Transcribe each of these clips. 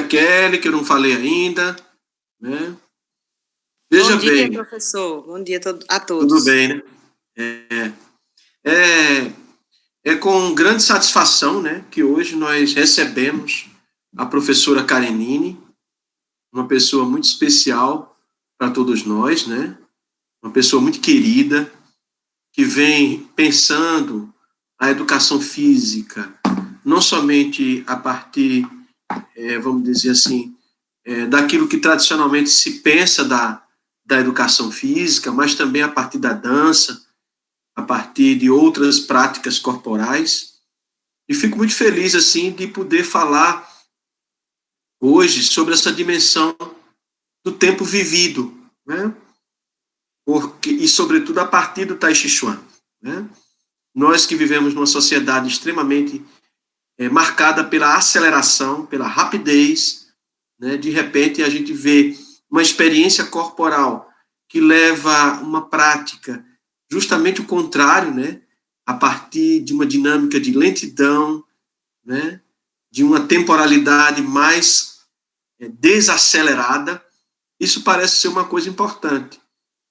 Kelly, que eu não falei ainda, né? Veja bom dia, bem, professor. Bom dia a todos. Tudo bem, né? É com grande satisfação, né, que hoje nós recebemos a professora Karenine, uma pessoa muito especial para todos nós, né? Uma pessoa muito querida, que vem pensando a educação física, não somente a partir, vamos dizer assim, daquilo que tradicionalmente se pensa da educação física, mas também a partir da dança, a partir de outras práticas corporais. E fico muito feliz, assim, de poder falar hoje sobre essa dimensão do tempo vivido, né? E, sobretudo, a partir do Tai Chi Chuan, né? Nós que vivemos numa sociedade extremamente marcada pela aceleração, pela rapidez, né? De repente a gente vê uma experiência corporal que leva uma prática justamente o contrário, né? A partir de uma dinâmica de lentidão, né? De uma temporalidade mais desacelerada. Isso parece ser uma coisa importante.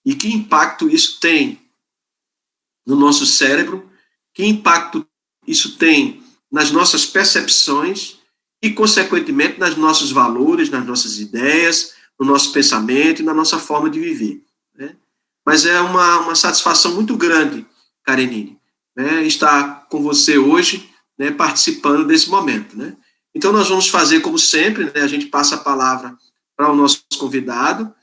E que impacto isso tem no nosso cérebro? Que impacto isso tem nas nossas percepções e, consequentemente, nos nossos valores, nas nossas ideias, no nosso pensamento e na nossa forma de viver, né? Mas é uma satisfação muito grande, Karenine, né, estar com você hoje, né, participando desse momento, né? Então, nós vamos fazer como sempre, né, a gente passa a palavra para o nosso convidado.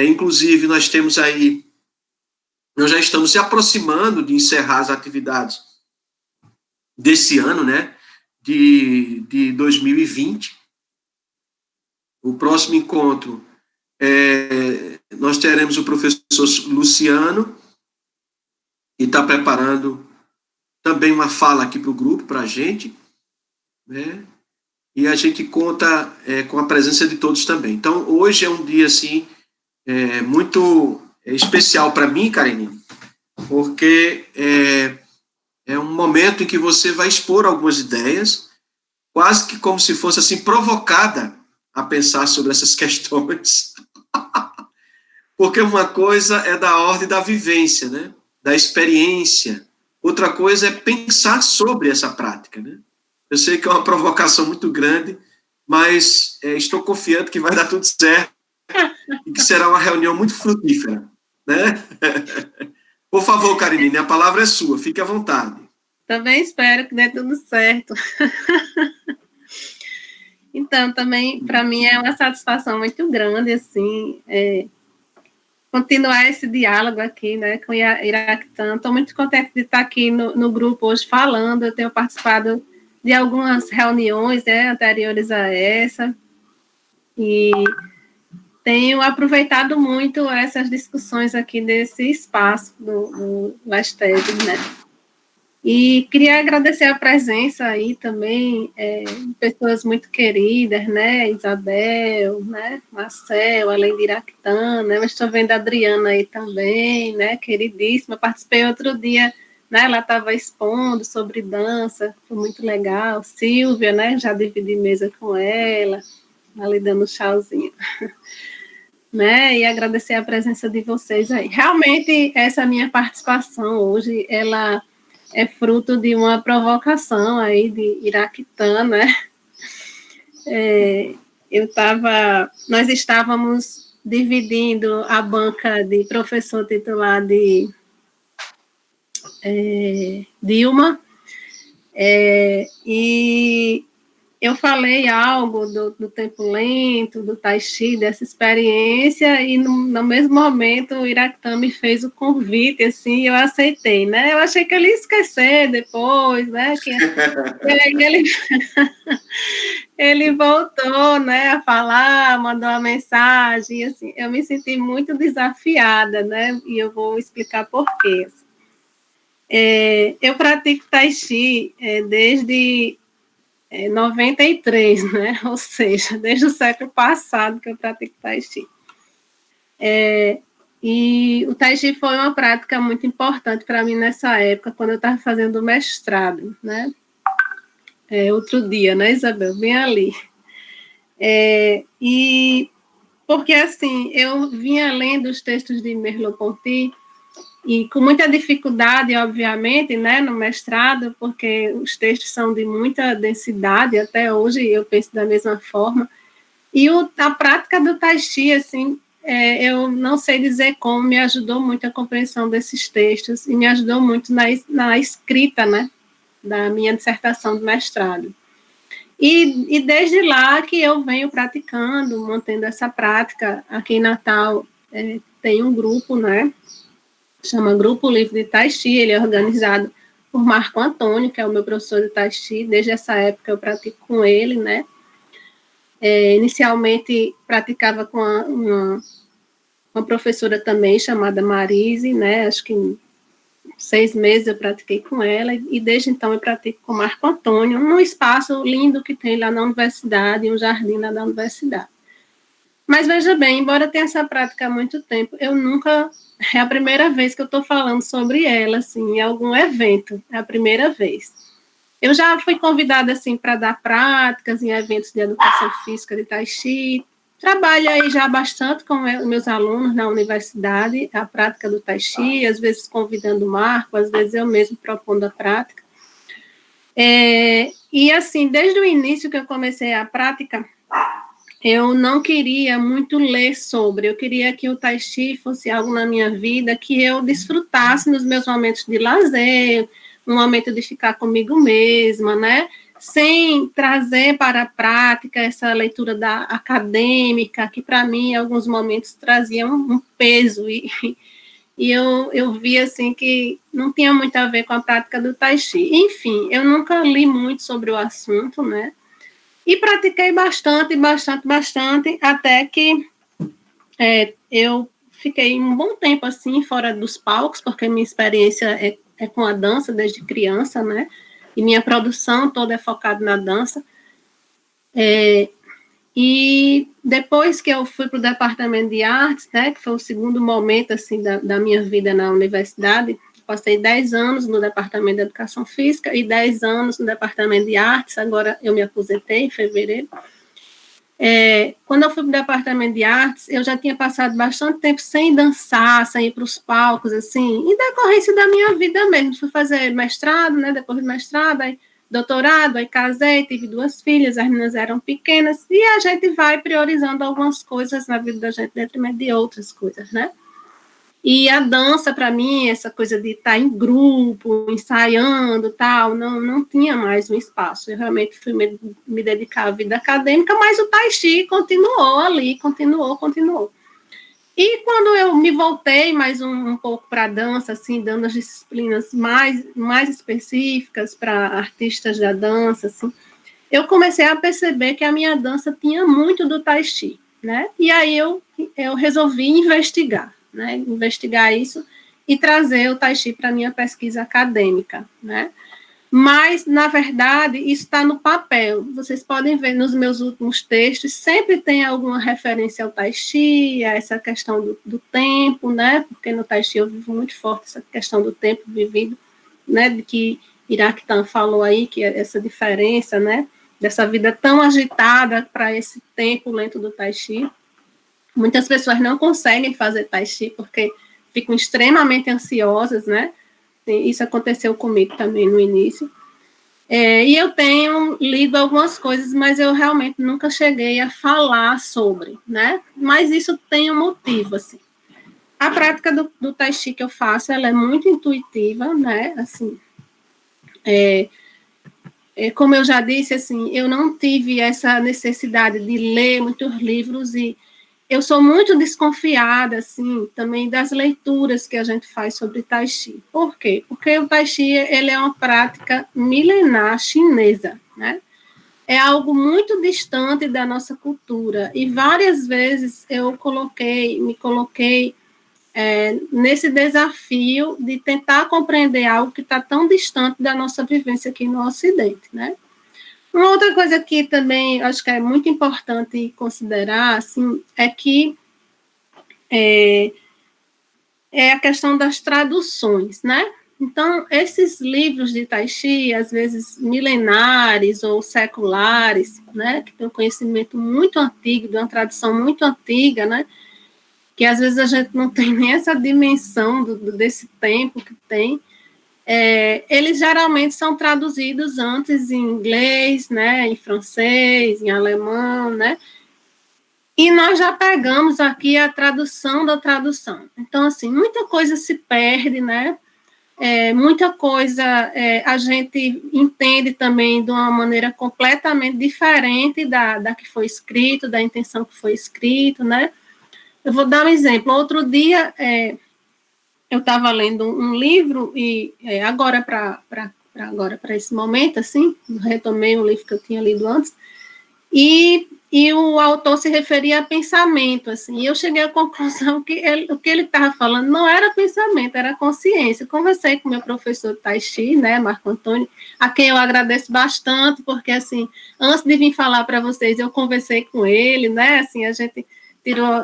Inclusive, nós já estamos se aproximando de encerrar as atividades desse ano, né, de 2020. O próximo encontro, nós teremos o professor Luciano, que está preparando também uma fala aqui para o grupo, para a gente, né, e a gente conta com a presença de todos também. Então, hoje é um dia, assim, muito especial para mim, Karine, porque é um momento em que você vai expor algumas ideias, quase que como se fosse assim provocada a pensar sobre essas questões. Porque uma coisa é da ordem da vivência, né? Da experiência. Outra coisa é pensar sobre essa prática, né? Eu sei que é uma provocação muito grande, mas estou confiante que vai dar tudo certo e que será uma reunião muito frutífera, né? Por favor, Karenine, a palavra é sua, fique à vontade. Também espero que dê tudo certo. Então, também, para mim, é uma satisfação muito grande, assim, continuar esse diálogo aqui, né, com Iraquitã. Estou muito contente de estar aqui no grupo hoje falando. Eu tenho participado de algumas reuniões, né, anteriores a essa, e tenho aproveitado muito essas discussões aqui desse espaço do Lasteg, né. E queria agradecer a presença aí também, de pessoas muito queridas, né, Isabel, né, Marcel, além de Iraquitã, né, mas estou vendo a Adriana aí também, né, queridíssima, participei outro dia, né, ela estava expondo sobre dança, foi muito legal, Silvia, né, já dividi mesa com ela, ali dando um tchauzinho, né, e agradecer a presença de vocês aí. Realmente, essa minha participação hoje, ela é fruto de uma provocação aí de Iraquitã, né? Nós estávamos dividindo a banca de professor titular de Dilma, e eu falei algo do tempo lento, do Tai Chi, dessa experiência, e no mesmo momento o Iraquitã me fez o convite, assim, e eu aceitei, né? Eu achei que ele ia esquecer depois, né? Ele voltou, né, a falar, mandou uma mensagem, assim, eu me senti muito desafiada, né? E eu vou explicar por quê. Eu pratico Tai Chi desde 93, né? Ou seja, desde o século passado que eu pratico Tai Chi. E o Tai Chi foi uma prática muito importante para mim nessa época, quando eu estava fazendo o mestrado, né? Outro dia, né, Isabel? Bem ali. E porque, assim, eu vinha lendo os textos de Merleau-Ponty, e com muita dificuldade, obviamente, né, no mestrado, porque os textos são de muita densidade, até hoje eu penso da mesma forma. E a prática do Tai Chi, assim, eu não sei dizer como, me ajudou muito a compreensão desses textos e me ajudou muito na escrita, né, da minha dissertação de mestrado. E desde lá que eu venho praticando, mantendo essa prática. Aqui em Natal tem um grupo, né, chama Grupo Livre de Tai Chi, ele é organizado por Marco Antônio, que é o meu professor de Tai Chi. Desde essa época eu pratico com ele, né. Inicialmente praticava com uma professora também chamada Marise, né, acho que 6 meses eu pratiquei com ela, e desde então eu pratico com Marco Antônio, num espaço lindo que tem lá na universidade, um jardim lá da universidade. Mas veja bem, embora tenha essa prática há muito tempo, eu nunca, é a primeira vez que eu estou falando sobre ela, assim, em algum evento, é a primeira vez. Eu já fui convidada, assim, para dar práticas em eventos de educação física de Tai Chi. Trabalho aí já bastante com meus alunos na universidade, a prática do Tai Chi, às vezes convidando o Marco, às vezes eu mesmo propondo a prática. E, assim, desde o início que eu comecei a prática, eu não queria muito ler sobre, eu queria que o Tai Chi fosse algo na minha vida que eu desfrutasse nos meus momentos de lazer, um momento de ficar comigo mesma, né? Sem trazer para a prática essa leitura acadêmica, que para mim, em alguns momentos, trazia um peso, e eu vi, assim, que não tinha muito a ver com a prática do Tai Chi. Enfim, eu nunca li muito sobre o assunto, né? E pratiquei bastante, até que eu fiquei um bom tempo, assim, fora dos palcos, porque minha experiência é com a dança desde criança, né? E minha produção toda é focada na dança. E depois que eu fui para o departamento de artes, né, que foi o segundo momento, assim, da minha vida na universidade, passei 10 anos no departamento de educação física e 10 anos no departamento de artes. Agora eu me aposentei em fevereiro. Quando eu fui para o departamento de artes, eu já tinha passado bastante tempo sem dançar, sem ir para os palcos, assim, em decorrência da minha vida mesmo. Fui fazer mestrado, né, depois do mestrado, aí doutorado, aí casei, tive 2 filhas, as meninas eram pequenas, e a gente vai priorizando algumas coisas na vida da gente, detrimento de outras coisas, né? E a dança, para mim, essa coisa de estar em grupo, ensaiando, tal, não tinha mais um espaço. Eu realmente fui me dedicar à vida acadêmica, mas o Tai Chi continuou ali, continuou. E quando eu me voltei mais um pouco para a dança, assim, dando as disciplinas mais específicas para artistas da dança, assim, eu comecei a perceber que a minha dança tinha muito do Tai Chi, né? E aí eu resolvi investigar, né? Investigar isso e trazer o Tai Chi para a minha pesquisa acadêmica, né? Mas, na verdade, isso está no papel. Vocês podem ver nos meus últimos textos, sempre tem alguma referência ao Tai Chi, a essa questão do tempo, né? Porque no Tai Chi eu vivo muito forte essa questão do tempo vivido, né? De que Iraktan falou aí, que é essa diferença, né? Dessa vida tão agitada para esse tempo lento do Tai Chi. Muitas pessoas não conseguem fazer Tai Chi porque ficam extremamente ansiosas, né? Isso aconteceu comigo também no início. E eu tenho lido algumas coisas, mas eu realmente nunca cheguei a falar sobre, né? Mas isso tem um motivo, assim. A prática do Tai Chi que eu faço, ela é muito intuitiva, né? Assim, como eu já disse, assim, eu não tive essa necessidade de ler muitos livros, e eu sou muito desconfiada, assim, também das leituras que a gente faz sobre Tai Chi. Por quê? Porque o Tai Chi, ele é uma prática milenar chinesa, né? É algo muito distante da nossa cultura, e várias vezes eu me coloquei nesse desafio de tentar compreender algo que está tão distante da nossa vivência aqui no Ocidente, né? Uma outra coisa que também acho que é muito importante considerar, assim, é que é a questão das traduções, né? Então, esses livros de Tai Chi, às vezes milenares ou seculares, né, que tem um conhecimento muito antigo, de uma tradição muito antiga, né, que às vezes a gente não tem nem essa dimensão desse tempo que tem, eles geralmente são traduzidos antes em inglês, né, em francês, em alemão, né, e nós já pegamos aqui a tradução da tradução. Então, assim, muita coisa se perde, né, muita coisa a gente entende também de uma maneira completamente diferente da que foi escrito, da intenção que foi escrito, né. Eu vou dar um exemplo. Outro dia, eu estava lendo um livro, e agora para esse momento, assim, retomei um livro que eu tinha lido antes, e o autor se referia a pensamento, assim, e eu cheguei à conclusão que o que ele estava falando não era pensamento, era consciência. Eu conversei com meu professor de Tai Chi, né, Marco Antônio, a quem eu agradeço bastante, porque, assim, antes de vir falar para vocês, eu conversei com ele, né, assim, a gente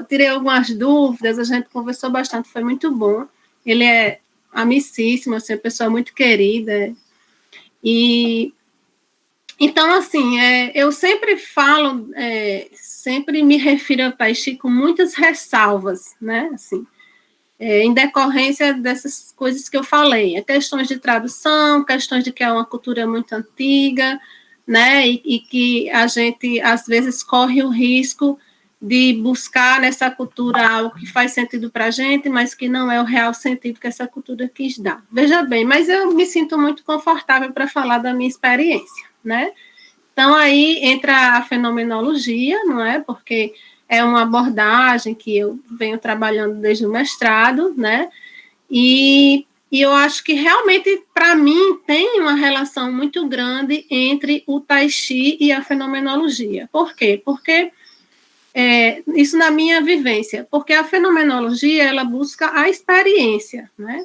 tirei algumas dúvidas, a gente conversou bastante, foi muito bom. Ele é amicíssimo, assim, uma pessoa muito querida, e então, assim, eu sempre falo, sempre me refiro ao Tai Chi com muitas ressalvas, né, assim, em decorrência dessas coisas que eu falei, questões de tradução, questões de que é uma cultura muito antiga, né, e que a gente, às vezes, corre o risco de buscar nessa cultura algo que faz sentido para a gente, mas que não é o real sentido que essa cultura quis dar. Veja bem, mas eu me sinto muito confortável para falar da minha experiência, né? Então, aí entra a fenomenologia, não é? Porque é uma abordagem que eu venho trabalhando desde o mestrado, né? E eu acho que realmente, para mim, tem uma relação muito grande entre o Tai Chi e a fenomenologia. Por quê? Porque isso na minha vivência, porque a fenomenologia, ela busca a experiência, né?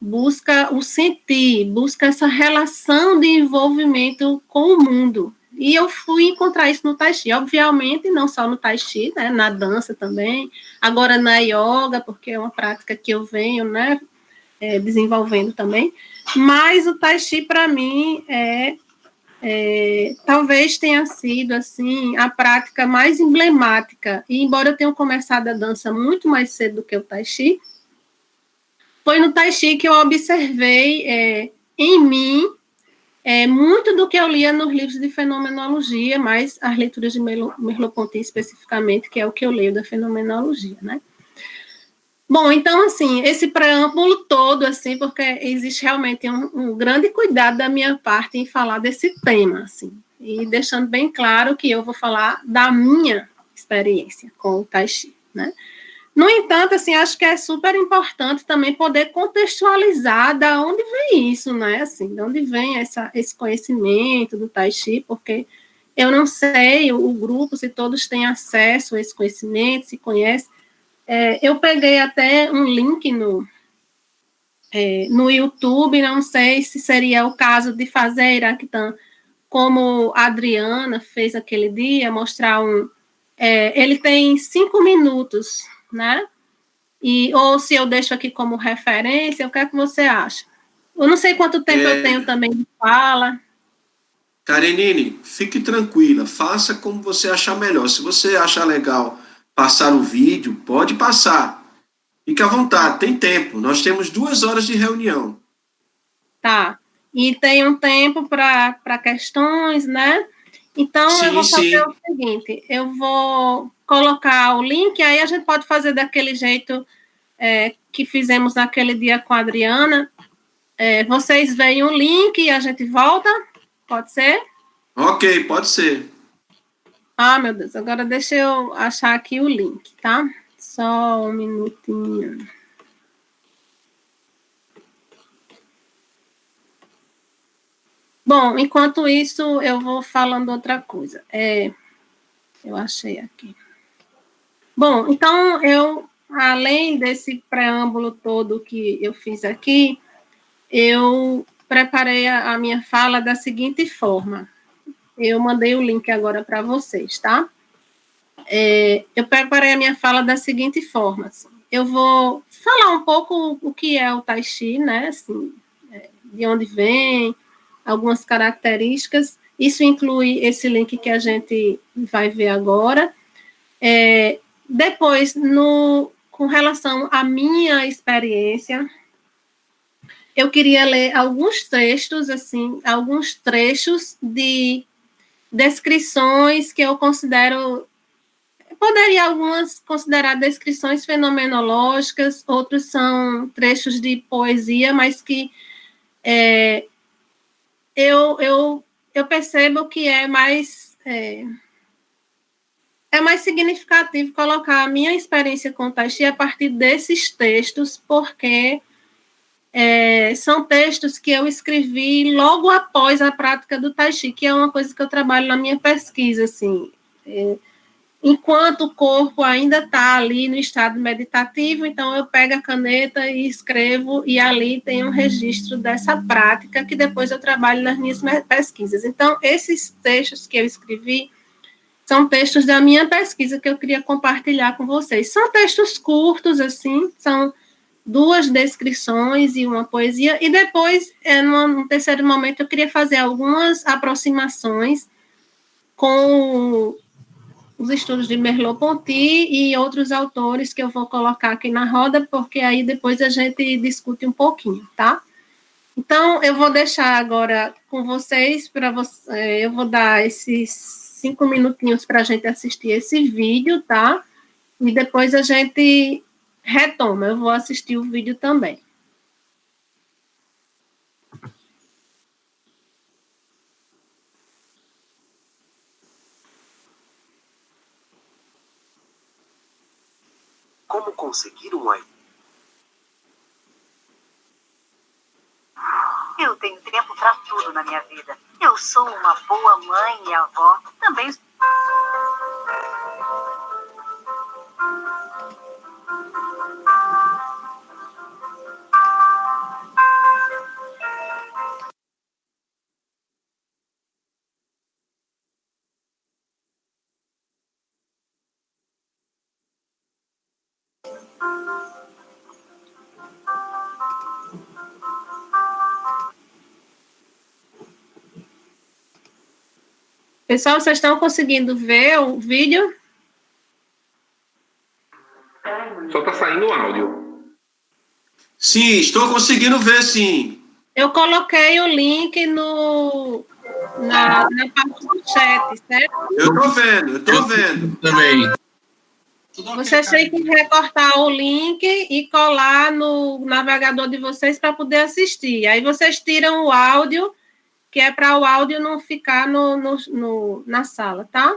Busca o sentir, busca essa relação de envolvimento com o mundo. E eu fui encontrar isso no Tai Chi, obviamente, não só no Tai Chi, né, na dança também, agora na yoga, porque é uma prática que eu venho, né, desenvolvendo também, mas o Tai Chi, para mim, talvez tenha sido, assim, a prática mais emblemática, e embora eu tenha começado a dança muito mais cedo do que o Tai Chi, foi no Tai Chi que eu observei em mim muito do que eu lia nos livros de fenomenologia, mas as leituras de Merleau-Ponty especificamente, que é o que eu leio da fenomenologia, né? Bom, então, assim, esse preâmbulo todo, assim, porque existe realmente um grande cuidado da minha parte em falar desse tema, assim, e deixando bem claro que eu vou falar da minha experiência com o Tai Chi, né? No entanto, assim, acho que é super importante também poder contextualizar da onde vem isso, né? Assim, de onde vem esse conhecimento do Tai Chi, porque eu não sei, o grupo, se todos têm acesso a esse conhecimento, se conhecem. Eu peguei até um link no YouTube, não sei se seria o caso de fazer Iraquitan como a Adriana fez aquele dia, mostrar ele tem 5 minutos, né? Ou se eu deixo aqui como referência, o que é que você acha? Eu não sei quanto tempo eu tenho também de fala. Karenine, fique tranquila, faça como você achar melhor. Se você achar legal passar o vídeo, pode passar. Fique à vontade, tem tempo. Nós temos 2 horas de reunião. Tá. E tem um tempo para questões, né? Então, eu vou fazer o seguinte, eu vou colocar o link, aí a gente pode fazer daquele jeito que fizemos naquele dia com a Adriana. Vocês veem o link e a gente volta? Pode ser? Ok, pode ser. Ah, meu Deus, agora deixa eu achar aqui o link, tá? Só um minutinho. Bom, enquanto isso, eu vou falando outra coisa. Eu achei aqui. Bom, então, além desse preâmbulo todo que eu fiz aqui, eu preparei a minha fala da seguinte forma. Eu mandei o link agora para vocês, tá? Eu preparei a minha fala da seguinte forma. Assim, eu vou falar um pouco o que é o Tai Chi, né? Assim, de onde vem, algumas características. Isso inclui esse link que a gente vai ver agora. Depois, com relação à minha experiência, eu queria ler alguns textos, assim, alguns trechos de descrições que eu considero, poderia algumas considerar descrições fenomenológicas, outros são trechos de poesia, mas que eu percebo que é mais significativo colocar a minha experiência com o Tai Chi a partir desses textos, porque são textos que eu escrevi logo após a prática do Tai Chi, que é uma coisa que eu trabalho na minha pesquisa, assim. Enquanto o corpo ainda está ali no estado meditativo, então eu pego a caneta e escrevo, e ali tem um registro dessa prática, que depois eu trabalho nas minhas pesquisas. Então, esses textos que eu escrevi são textos da minha pesquisa que eu queria compartilhar com vocês. São textos curtos, assim, são 2 descrições e uma poesia, e depois, no terceiro momento, eu queria fazer algumas aproximações com os estudos de Merleau-Ponty e outros autores que eu vou colocar aqui na roda, porque aí depois a gente discute um pouquinho, tá? Então, eu vou deixar agora com vocês, eu vou dar esses 5 minutinhos para a gente assistir esse vídeo, tá? E depois a gente retoma, eu vou assistir o vídeo também. Como conseguir um iPhone? Eu tenho tempo para tudo na minha vida. Eu sou uma boa mãe e avó. Também. Pessoal, vocês estão conseguindo ver o vídeo? Só está saindo o áudio. Sim, estou conseguindo ver, sim. Eu coloquei o link na parte do chat, certo? Eu estou vendo. Também. Vocês têm que recortar o link e colar no navegador de vocês para poder assistir. Aí vocês tiram o áudio, que é para o áudio não ficar na sala, tá?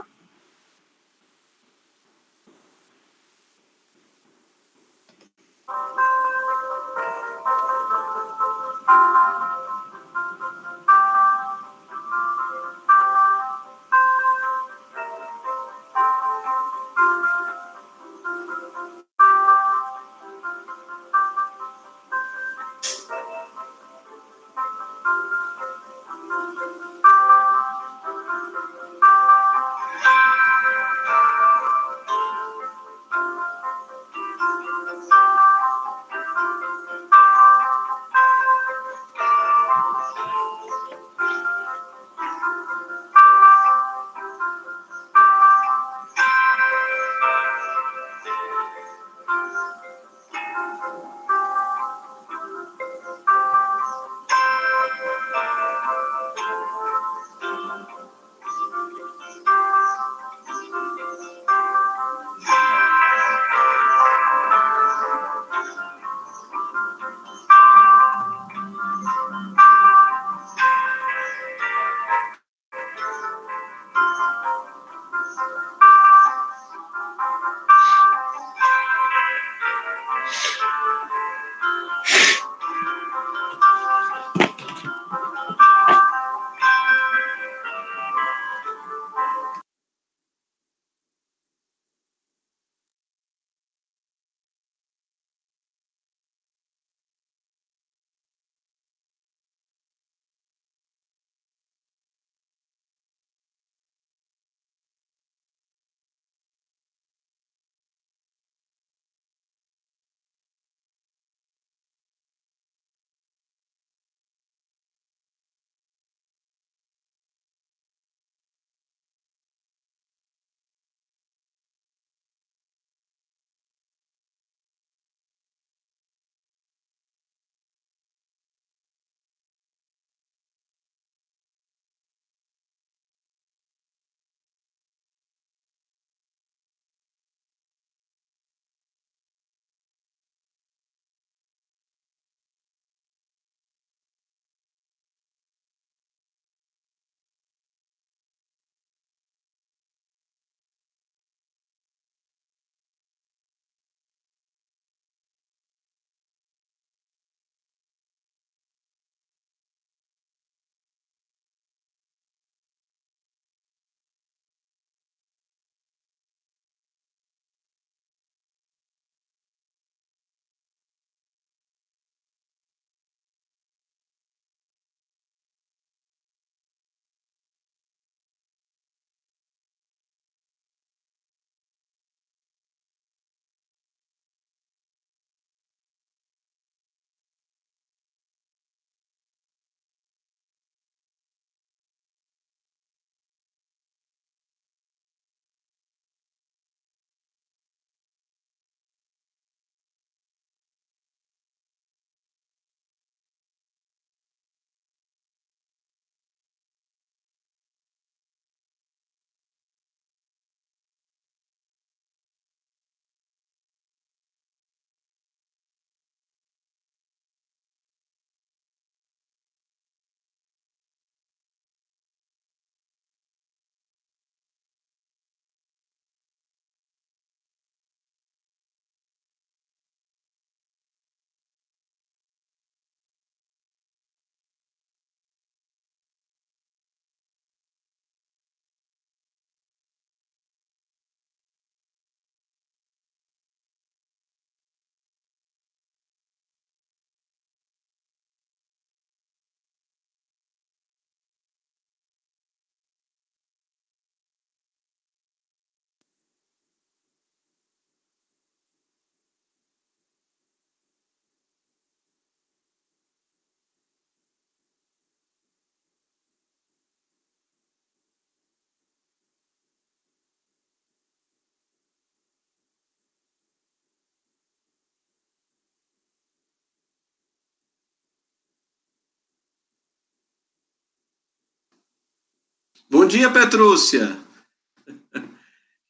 Bom dia, Petrúcia.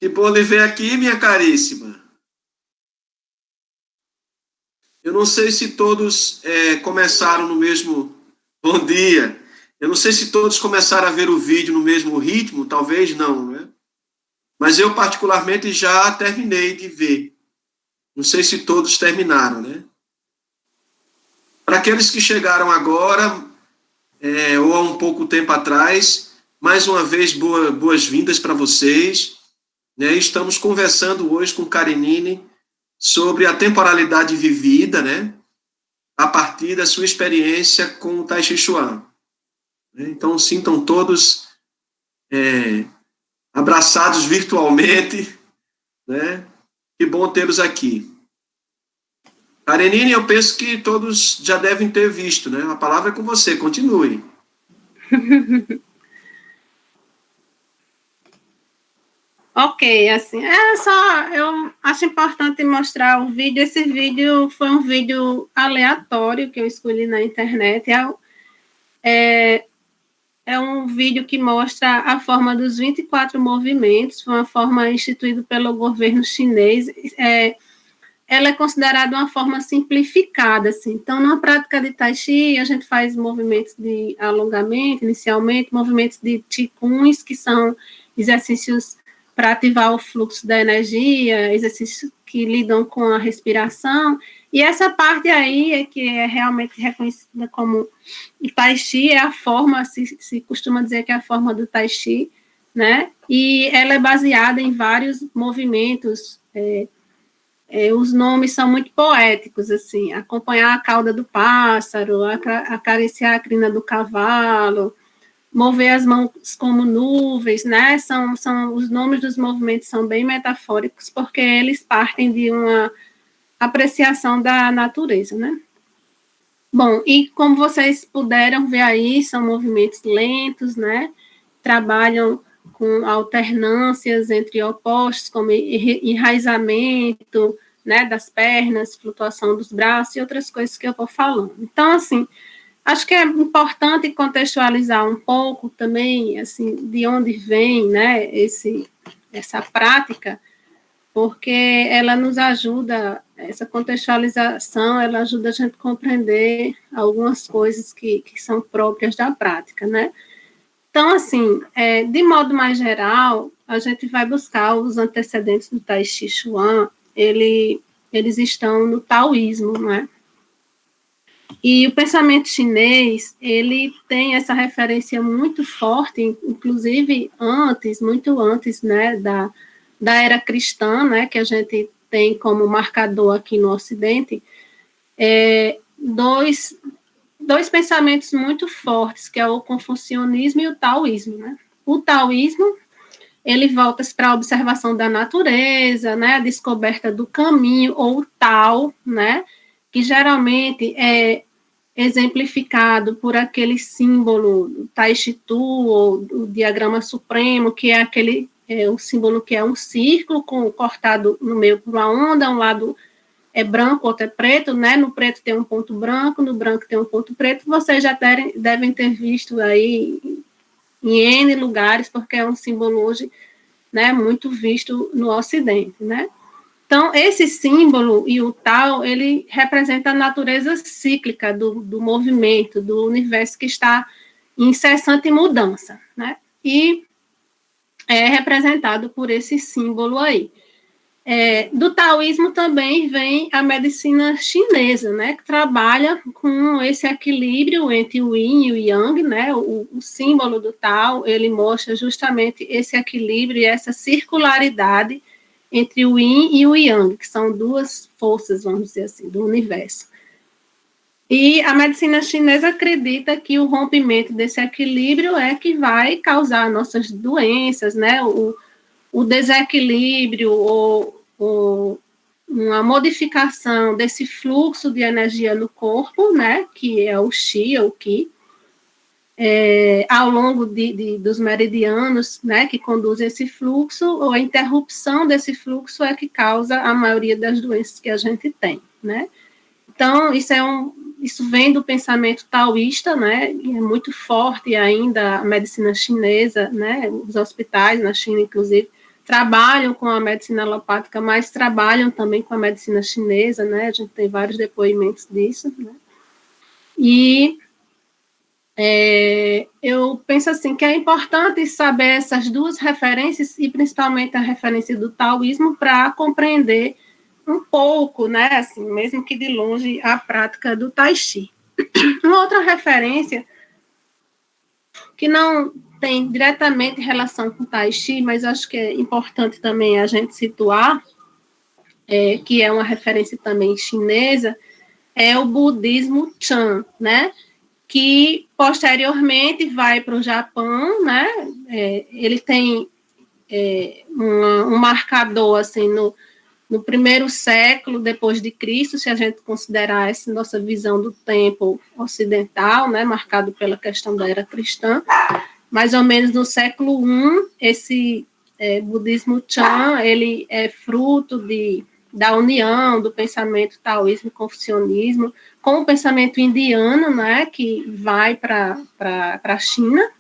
Que bom lhe ver aqui, minha caríssima. Eu não sei se todos começaram no mesmo... Bom dia. Eu não sei se todos começaram a ver o vídeo no mesmo ritmo, talvez não, né? Mas eu, particularmente, já terminei de ver. Não sei se todos terminaram, né? Para aqueles que chegaram agora, ou há um pouco tempo atrás, mais uma vez, boas-vindas para vocês. Né? Estamos conversando hoje com Karenine sobre a temporalidade vivida, né? A partir da sua experiência com o Tai Chi Chuan. Então, sintam todos abraçados virtualmente, né? Que bom tê-los aqui. Karenine, eu penso que todos já devem ter visto, né? A palavra é com você, continue. Ok, assim, eu acho importante mostrar o vídeo. Esse vídeo foi um vídeo aleatório que eu escolhi na internet. É um vídeo que mostra a forma dos 24 movimentos, foi uma forma instituída pelo governo chinês. Ela é considerada uma forma simplificada, assim. Então, na prática de Tai Chi, a gente faz movimentos de alongamento, inicialmente, movimentos de Qigong, que são exercícios para ativar o fluxo da energia, exercícios que lidam com a respiração, e essa parte aí é que é realmente reconhecida como o Tai Chi, é a forma, se costuma dizer que é a forma do Tai Chi, né, e ela é baseada em vários movimentos, os nomes são muito poéticos, assim, acompanhar a cauda do pássaro, acariciar a crina do cavalo, mover as mãos como nuvens, né? Os nomes dos movimentos são bem metafóricos, porque eles partem de uma apreciação da natureza, né? Bom, e como vocês puderam ver aí, são movimentos lentos, né? Trabalham com alternâncias entre opostos, como enraizamento, né, das pernas, flutuação dos braços e outras coisas que eu vou falando. Então, assim, acho que é importante contextualizar um pouco também, assim, de onde vem, né, essa prática, porque ela nos ajuda, essa contextualização, ela ajuda a gente a compreender algumas coisas que são próprias da prática, né? Então, assim, de modo mais geral, a gente vai buscar os antecedentes do Tai Chi Chuan, eles estão no taoísmo, não é? E o pensamento chinês, ele tem essa referência muito forte, inclusive muito antes, né, da era cristã, né, que a gente tem como marcador aqui no Ocidente, dois pensamentos muito fortes, que é o confucionismo e o taoísmo, né? O taoísmo, ele volta para a observação da natureza, né, a descoberta do caminho, ou o Tao, né, que geralmente é exemplificado por aquele símbolo do Tai Chi Tu, ou do diagrama supremo, que é o símbolo que é um círculo cortado no meio por uma onda, um lado é branco, outro é preto, né? No preto tem um ponto branco, no branco tem um ponto preto. Vocês já devem ter visto aí em N lugares, porque é um símbolo hoje, né, muito visto no Ocidente, né? Então, esse símbolo e o Tao, ele representa a natureza cíclica do movimento, do universo que está em incessante mudança, né? E é representado por esse símbolo aí. Do taoísmo também vem a medicina chinesa, né, que trabalha com esse equilíbrio entre o yin e o yang, né, o símbolo do Tao, ele mostra justamente esse equilíbrio e essa circularidade entre o yin e o yang, que são duas forças, vamos dizer assim, do universo. E a medicina chinesa acredita que o rompimento desse equilíbrio é que vai causar nossas doenças, né, o desequilíbrio ou uma modificação desse fluxo de energia no corpo, né, que é o Qi ou Qi, ao longo dos meridianos, né, que conduzem esse fluxo, ou a interrupção desse fluxo é que causa a maioria das doenças que a gente tem, né. Então, isso isso vem do pensamento taoísta, né, e é muito forte ainda a medicina chinesa, né, os hospitais na China, inclusive, trabalham com a medicina alopática, mas trabalham também com a medicina chinesa, né, a gente tem vários depoimentos disso, né, e eu penso assim, que é importante saber essas duas referências, e principalmente a referência do taoísmo, para compreender um pouco, né, assim, mesmo que de longe, a prática do Tai Chi. Uma outra referência que não tem diretamente relação com o Tai Chi, mas acho que é importante também a gente situar, que é uma referência também chinesa, é o budismo Chan, né, que posteriormente vai para o Japão, né, ele tem um marcador, assim, no primeiro século depois de Cristo, se a gente considerar essa nossa visão do tempo ocidental, né, marcado pela questão da era cristã, mais ou menos no século I, esse budismo Chan, ele é fruto da união do pensamento taoísmo e confucionismo com o pensamento indiano, né, que vai para a China.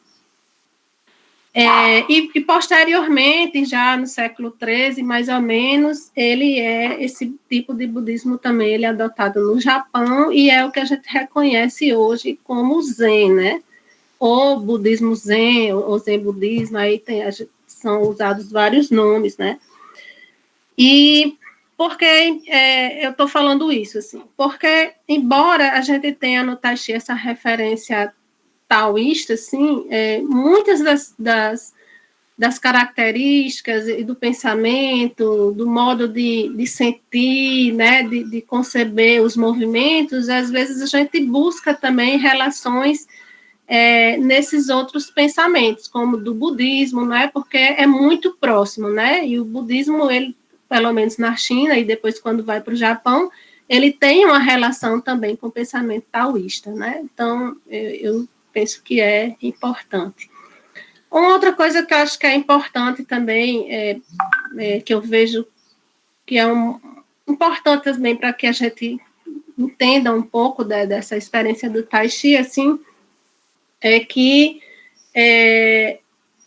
E posteriormente, já no século XIII, mais ou menos, esse tipo de budismo também ele é adotado no Japão, e é o que a gente reconhece hoje como Zen, né? Ou budismo Zen, ou Zen budismo, aí são usados vários nomes, né? E por que eu estou falando isso? Assim? Porque, embora a gente tenha no Tai Chi essa referência taoísta, assim, muitas das características e do pensamento, do modo de sentir, né, de conceber os movimentos, às vezes a gente busca também relações nesses outros pensamentos, como do budismo, né, porque é muito próximo, né, e o budismo, ele, pelo menos na China, e depois quando vai para o Japão, ele tem uma relação também com o pensamento taoísta, né, então eu penso que é importante. Uma outra coisa que eu acho que é importante também, que eu vejo que é importante também para que a gente entenda um pouco dessa experiência do Tai Chi, assim, é que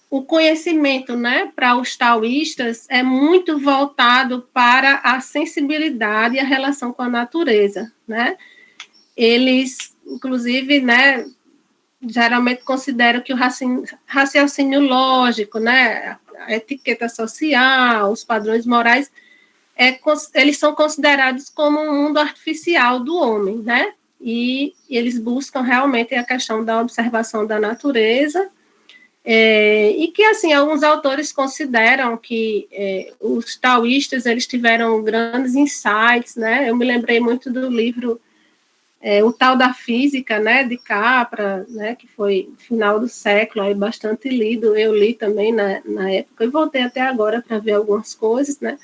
o conhecimento, né, para os taoístas é muito voltado para a sensibilidade e a relação com a natureza, né? Eles, inclusive, né, geralmente consideram que o raciocínio lógico, né, a etiqueta social, os padrões morais, eles são considerados como um mundo artificial do homem, né? E eles buscam realmente a questão da observação da natureza, e que, assim, alguns autores consideram que os taoístas, eles tiveram grandes insights, né? Eu me lembrei muito do livro O Tal da Física, né, de Capra, né, que foi no final do século, aí bastante lido, eu li também na época, e voltei até agora para ver algumas coisas, né.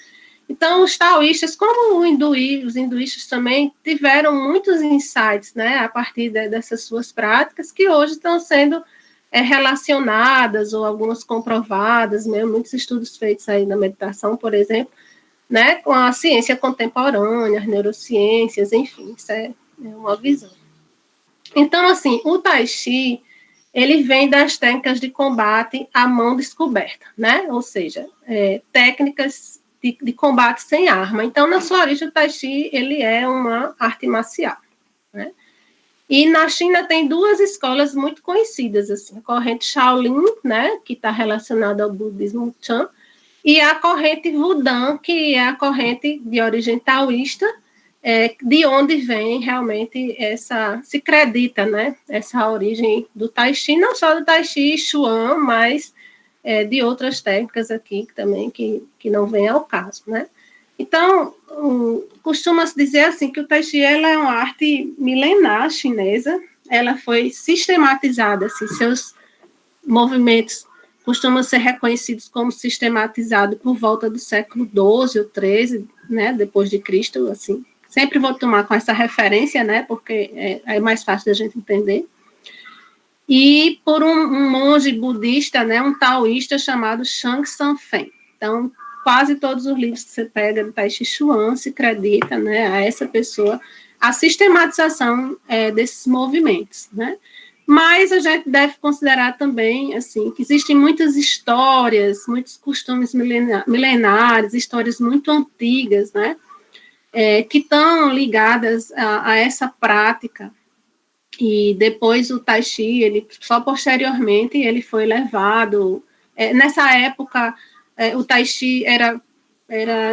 Então, os taoístas, como os hinduístas também, tiveram muitos insights, né, a partir dessas suas práticas, que hoje estão sendo relacionadas, ou algumas comprovadas, né, muitos estudos feitos aí na meditação, por exemplo, né, com a ciência contemporânea, as neurociências, enfim, isso é uma visão. Então, assim, o Tai Chi, ele vem das técnicas de combate à mão descoberta, né? Ou seja, técnicas de combate sem arma. Então, na sua origem, o Tai Chi, ele é uma arte marcial, né? E na China tem duas escolas muito conhecidas, assim, a corrente Shaolin, né, que está relacionada ao budismo Chan, e a corrente Wudang, que é a corrente de origem taoísta, de onde vem realmente se acredita, né, essa origem do Tai Chi, não só do Tai Chi Chuan, mas de outras técnicas aqui também que não vem ao caso, né. Então, costuma-se dizer assim que o Tai Chi ela é uma arte milenar chinesa, ela foi sistematizada, assim, seus movimentos costumam ser reconhecidos como sistematizados por volta do século XII ou XIII, né, depois de Cristo, assim. Sempre vou tomar com essa referência, né, porque é mais fácil da gente entender. E por um monge budista, né, um taoísta chamado Shang Sanfen. Então, quase todos os livros que você pega do Tai Chi Chuan se acredita, né, a essa pessoa a sistematização desses movimentos, né? Mas a gente deve considerar também, assim, que existem muitas histórias, muitos costumes milenares, histórias muito antigas, né? Que estão ligadas a essa prática. E depois o Tai Chi, ele, só posteriormente, ele foi levado... nessa época, o Tai Chi era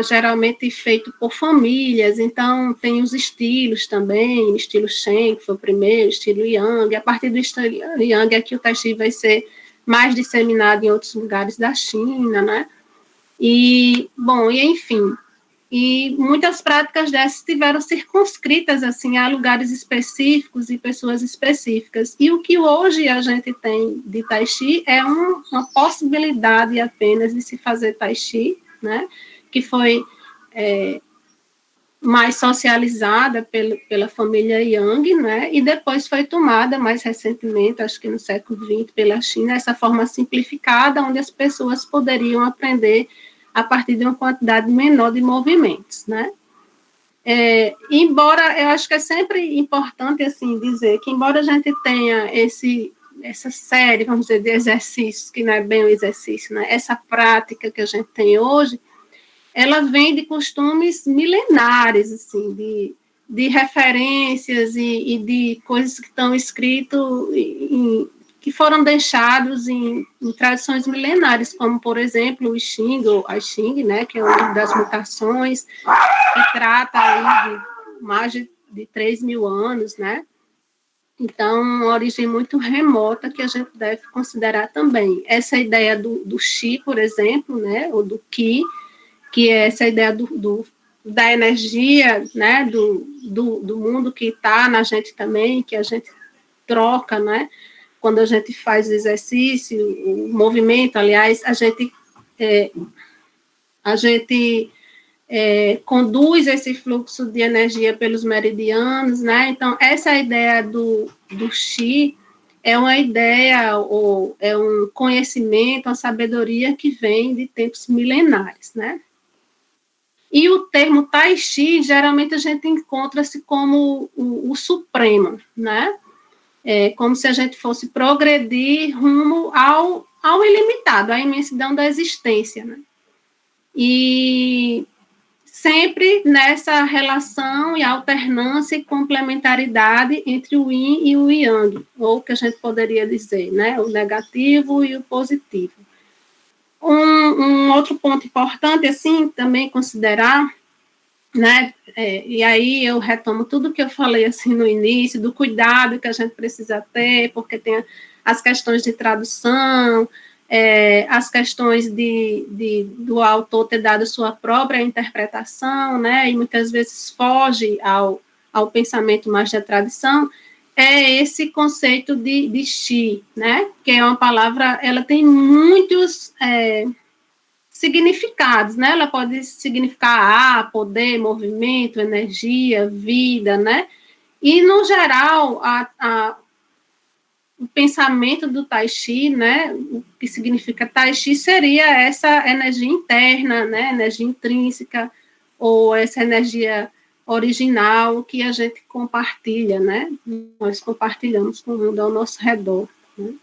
geralmente feito por famílias, então tem os estilos também, o estilo Shen, que foi o primeiro, o estilo Yang, a partir do estilo Yang é que o Tai Chi vai ser mais disseminado em outros lugares da China, né? E enfim, e muitas práticas dessas tiveram circunscritas, assim, a lugares específicos e pessoas específicas, e o que hoje a gente tem de Tai Chi é uma possibilidade apenas de se fazer Tai Chi, né? Que foi mais socializada pela família Yang, né, e depois foi tomada mais recentemente, acho que no século XX, pela China, essa forma simplificada, onde as pessoas poderiam aprender a partir de uma quantidade menor de movimentos, né. Embora, eu acho que é sempre importante, assim, dizer que, embora a gente tenha essa série, vamos dizer, de exercícios, que não é bem um exercício, né, essa prática que a gente tem hoje, ela vem de costumes milenares, assim, de referências e de coisas que estão escritas, que foram deixados em tradições milenares, como, por exemplo, o I Ching, ou I Ching, né, que é o livro das mutações, que trata aí de mais de 3.000 anos, né? Então, uma origem muito remota que a gente deve considerar também. Essa ideia do Qi, por exemplo, né, ou do Qi, que é essa ideia da energia, né, do mundo que está na gente também, que a gente troca, né, quando a gente faz o exercício, o movimento, aliás, a gente conduz esse fluxo de energia pelos meridianos, né, então essa ideia do Qi é uma ideia, ou é um conhecimento, uma sabedoria que vem de tempos milenares, né. E o termo Tai Chi, geralmente a gente encontra-se como o supremo, né? Como se a gente fosse progredir rumo ao ilimitado, à imensidão da existência, né? E sempre nessa relação e alternância e complementaridade entre o Yin e o Yang, ou o que a gente poderia dizer, né? O negativo e o positivo. Um outro ponto importante, assim, também considerar, né, e aí eu retomo tudo que eu falei, assim, no início, do cuidado que a gente precisa ter, porque tem as questões de tradução, as questões do autor ter dado sua própria interpretação, né, e muitas vezes foge ao pensamento mais da tradição, esse conceito de Qi, né, que é uma palavra, ela tem muitos significados, né, ela pode significar ar, poder, movimento, energia, vida, né, e, no geral, o pensamento do Tai Chi, né, o que significa Tai Chi seria essa energia interna, né, energia intrínseca, ou essa energia original que a gente compartilha, né? Nós compartilhamos com o mundo ao nosso redor, né?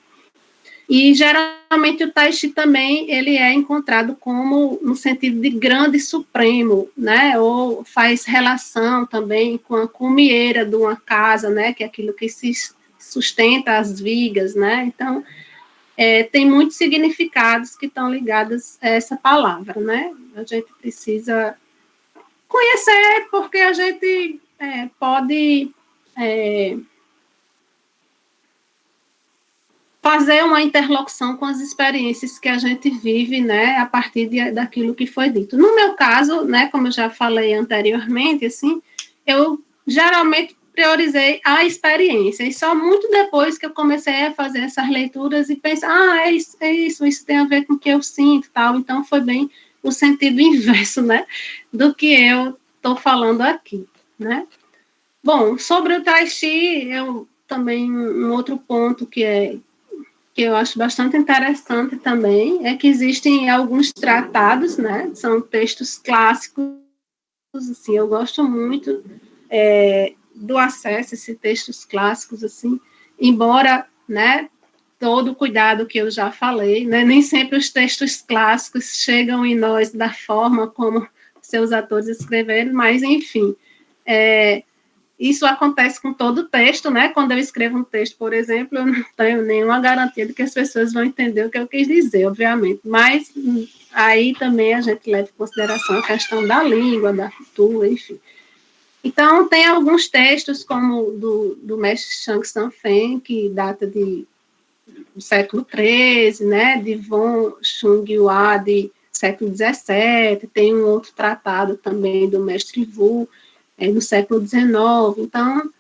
E, geralmente, o Tai Chi também, ele é encontrado como, no sentido de grande supremo, né? Ou faz relação também com a cumieira de uma casa, né? Que é aquilo que se sustenta as vigas, né? Então, tem muitos significados que estão ligados a essa palavra, né? A gente precisa conhecer, porque a gente pode fazer uma interlocução com as experiências que a gente vive, né, a partir daquilo que foi dito. No meu caso, né, como eu já falei anteriormente, assim, eu geralmente priorizei a experiência, e só muito depois que eu comecei a fazer essas leituras e pensar, isso tem a ver com o que eu sinto, tal, então foi bem o sentido inverso, né, do que eu estou falando aqui, né. Bom, sobre o Tai Chi, eu também, um outro ponto que eu acho bastante interessante também, é que existem alguns tratados, né, são textos clássicos, assim, eu gosto muito do acesso a esses textos clássicos, assim, embora, né, todo o cuidado que eu já falei, né, nem sempre os textos clássicos chegam em nós da forma como seus autores escreveram, mas, enfim, isso acontece com todo texto, né? Quando eu escrevo um texto, por exemplo, eu não tenho nenhuma garantia de que as pessoas vão entender o que eu quis dizer, obviamente, mas aí também a gente leva em consideração a questão da língua, da cultura, enfim. Então, tem alguns textos, como do mestre Shang Sanfen, que data do século XIII, né, de Von Chung-Hua, de século XVII, tem um outro tratado também do mestre Wu, no século XIX. Então,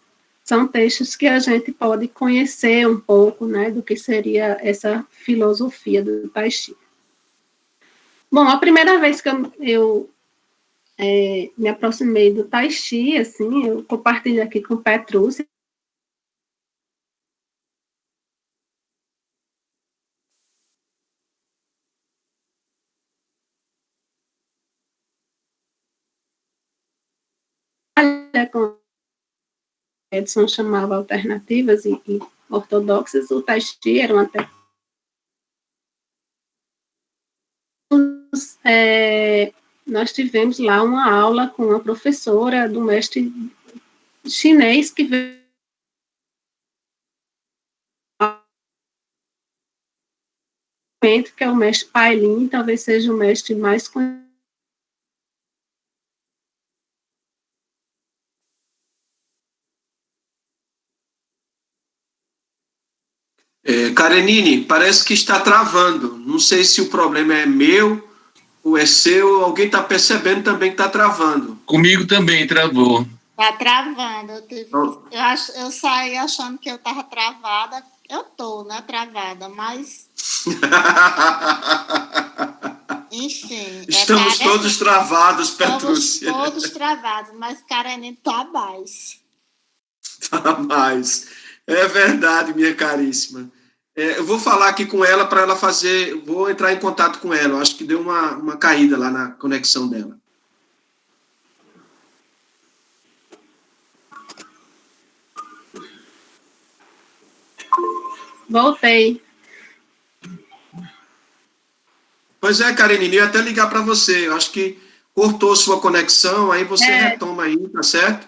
são textos que a gente pode conhecer um pouco, né, do que seria essa filosofia do Tai Chi. Bom, a primeira vez que eu me aproximei do Tai Chi, assim, eu compartilho aqui com o Petrúcio. Com a Edson chamava alternativas e ortodoxas, o Tai Chi eram até nós tivemos lá uma aula com uma professora do mestre chinês que veio que é o mestre Pai Lin, talvez seja o mestre mais conhecido. Karenine, parece que está travando. Não sei se o problema é meu ou é seu. Alguém está percebendo também que está travando. Comigo também travou. Tá travando. Eu saí achando que eu estava travada. Eu tô, né, travada, mas... Enfim. Estamos todos travados, Petrúcia. Estamos todos travados, mas Karenine tá mais. Tá mais. É verdade, minha caríssima. Eu vou falar aqui com ela para ela fazer... Vou entrar em contato com ela. Eu acho que deu uma caída lá na conexão dela. Voltei. Pois é, Karenine, eu ia até ligar para você. Eu acho que cortou sua conexão, aí você retoma aí, tá certo?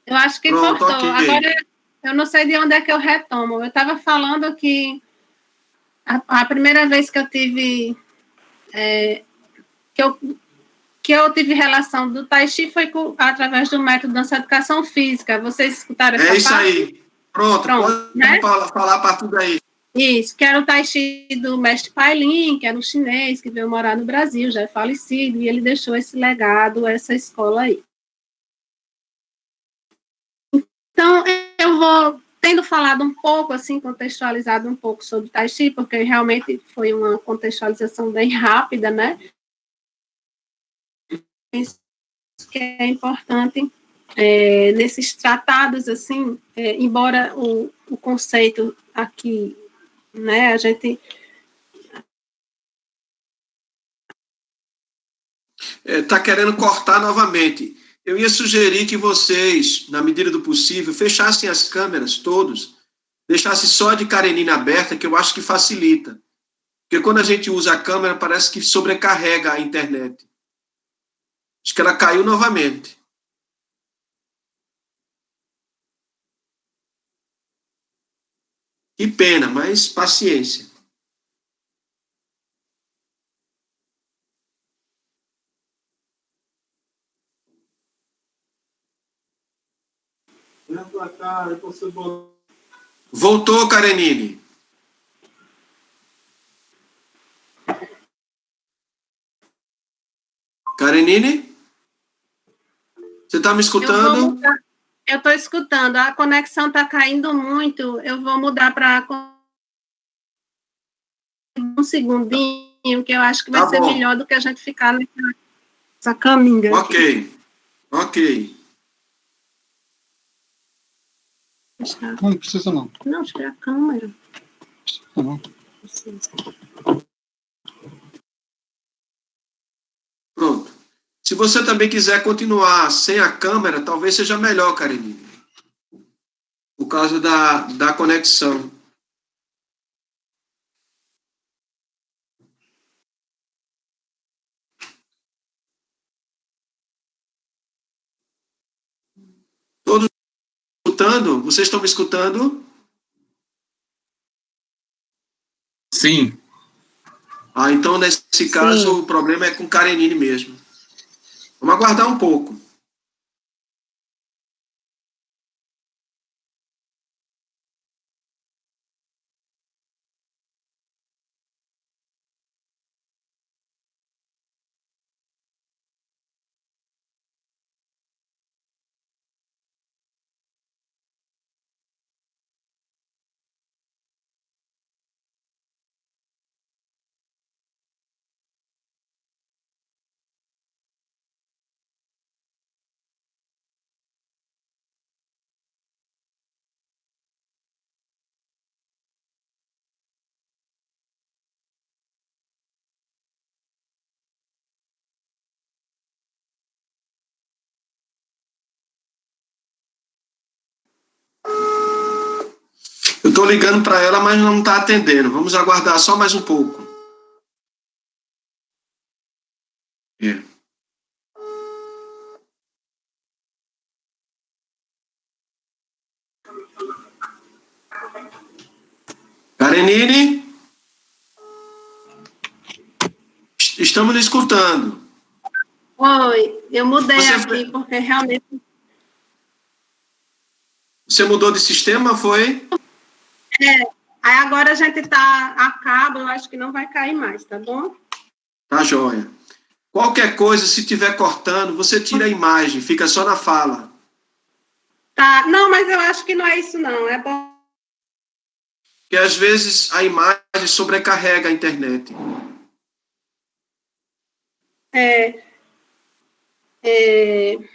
Eu acho que pronto, cortou. Okay. Agora, eu não sei de onde é que eu retomo. Eu estava falando que a primeira vez que eu tive... que eu tive relação do Tai Chi foi através do método dança educação física. Vocês escutaram essa parte? É isso aí. Pronto, pode, né? Falar a partir daí. Isso, que era o Tai Chi do mestre Pai Lin, que era um chinês que veio morar no Brasil, já é falecido, e ele deixou esse legado, essa escola aí. Então, eu vou tendo falado um pouco, assim, contextualizado um pouco sobre Tai Chi, porque realmente foi uma contextualização bem rápida, né? Isso que é importante nesses tratados, assim, embora o conceito aqui, né, a gente... Está querendo cortar novamente. Eu ia sugerir que vocês, na medida do possível, fechassem as câmeras todos, deixassem só de Karenine aberta, que eu acho que facilita. Porque quando a gente usa a câmera, parece que sobrecarrega a internet. Acho que ela caiu novamente. Que pena, mas paciência. Voltou, Karenine. Karenine? Você está me escutando? Eu estou escutando. A conexão está caindo muito. Eu vou mudar para um segundinho, que eu acho que vai ser melhor do que a gente ficar nessa caminha. Ok. Não precisa, não. Não, acho que é a câmera. Não. Precisa. Pronto. Se você também quiser continuar sem a câmera, talvez seja melhor, Karenine. por causa da conexão. Todos escutando? Vocês estão me escutando? Sim. Então, nesse caso, o problema é com Karenine mesmo. Vamos aguardar um pouco. Eu estou ligando para ela, mas não está atendendo. Vamos aguardar só mais um pouco. Karenine? Estamos lhe escutando. Oi, eu mudei aqui, porque realmente... Você mudou de sistema, foi? Aí agora a gente está a cabo, eu acho que não vai cair mais, tá bom? Tá joia. Qualquer coisa, se estiver cortando, você tira a imagem, fica só na fala. Tá, não, mas eu acho que não é isso não, é bom. Porque às vezes a imagem sobrecarrega a internet.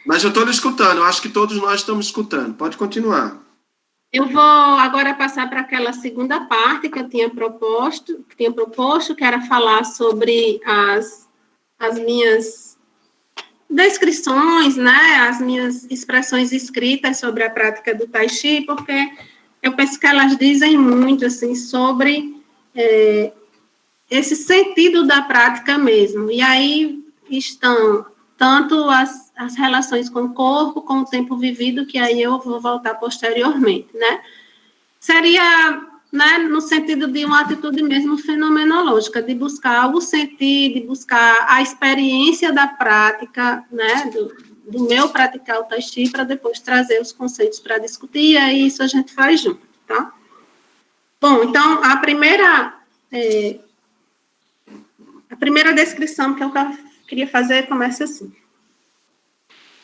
Mas eu estou lhe escutando, eu acho que todos nós estamos escutando. Pode continuar. Eu vou agora passar para aquela segunda parte que eu tinha proposto, que era falar sobre as minhas descrições, né, as minhas expressões escritas sobre a prática do Tai Chi, porque eu penso que elas dizem muito, assim, sobre esse sentido da prática mesmo. E aí estão tanto as relações com o corpo, com o tempo vivido, que aí eu vou voltar posteriormente, né? Seria, né, no sentido de uma atitude mesmo fenomenológica, de buscar o sentir, de buscar a experiência da prática, né, do meu praticar o Tai Chi, para depois trazer os conceitos para discutir, e aí isso a gente faz junto, tá? Bom, então, a primeira descrição que eu queria fazer começa assim.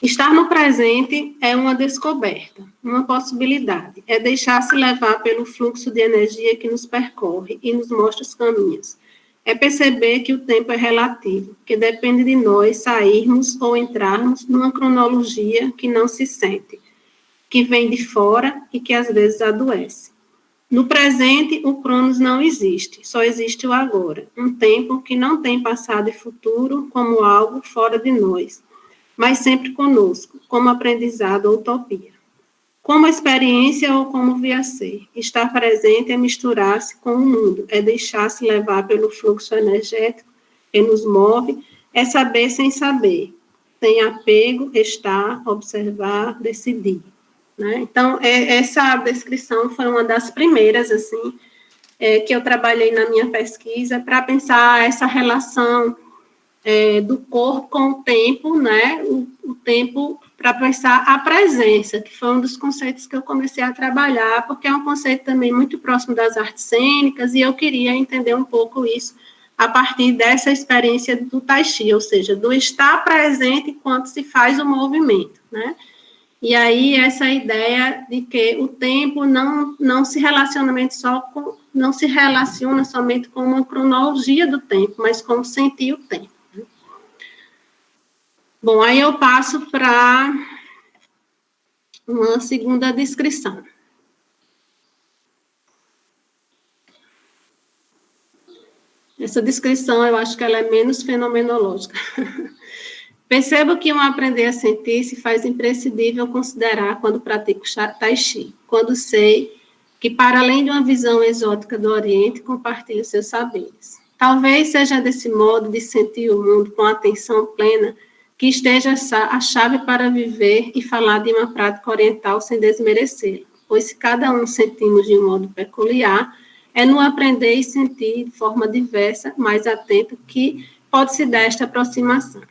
Estar no presente é uma descoberta, uma possibilidade. É deixar-se levar pelo fluxo de energia que nos percorre e nos mostra os caminhos. É perceber que o tempo é relativo, que depende de nós sairmos ou entrarmos numa cronologia que não se sente, que vem de fora e que às vezes adoece. No presente, o Cronos não existe, só existe o agora, um tempo que não tem passado e futuro como algo fora de nós, mas sempre conosco, como aprendizado ou utopia. Como experiência ou como via ser, estar presente é misturar-se com o mundo, é deixar-se levar pelo fluxo energético que nos move, é saber sem saber, sem apego, estar, observar, decidir. Né? Então, essa descrição foi uma das primeiras, assim, que eu trabalhei na minha pesquisa para pensar essa relação do corpo com o tempo, né? O tempo para pensar a presença, que foi um dos conceitos que eu comecei a trabalhar, porque é um conceito também muito próximo das artes cênicas, e eu queria entender um pouco isso a partir dessa experiência do Tai Chi, ou seja, do estar presente enquanto se faz o movimento, né? E aí essa ideia de que o tempo não se relaciona somente com uma cronologia do tempo, mas com sentir o tempo. Bom, aí eu passo para uma segunda descrição. Essa descrição, eu acho que ela é menos fenomenológica. Percebo que um aprender a sentir se faz imprescindível considerar quando pratico Tai Chi, quando sei que, para além de uma visão exótica do Oriente, compartilho seus saberes. Talvez seja desse modo de sentir o mundo com atenção plena que esteja a chave para viver e falar de uma prática oriental sem desmerecê-la, pois se cada um sentimos de um modo peculiar, é no aprender e sentir de forma diversa, mais atenta, que pode-se dar esta aproximação.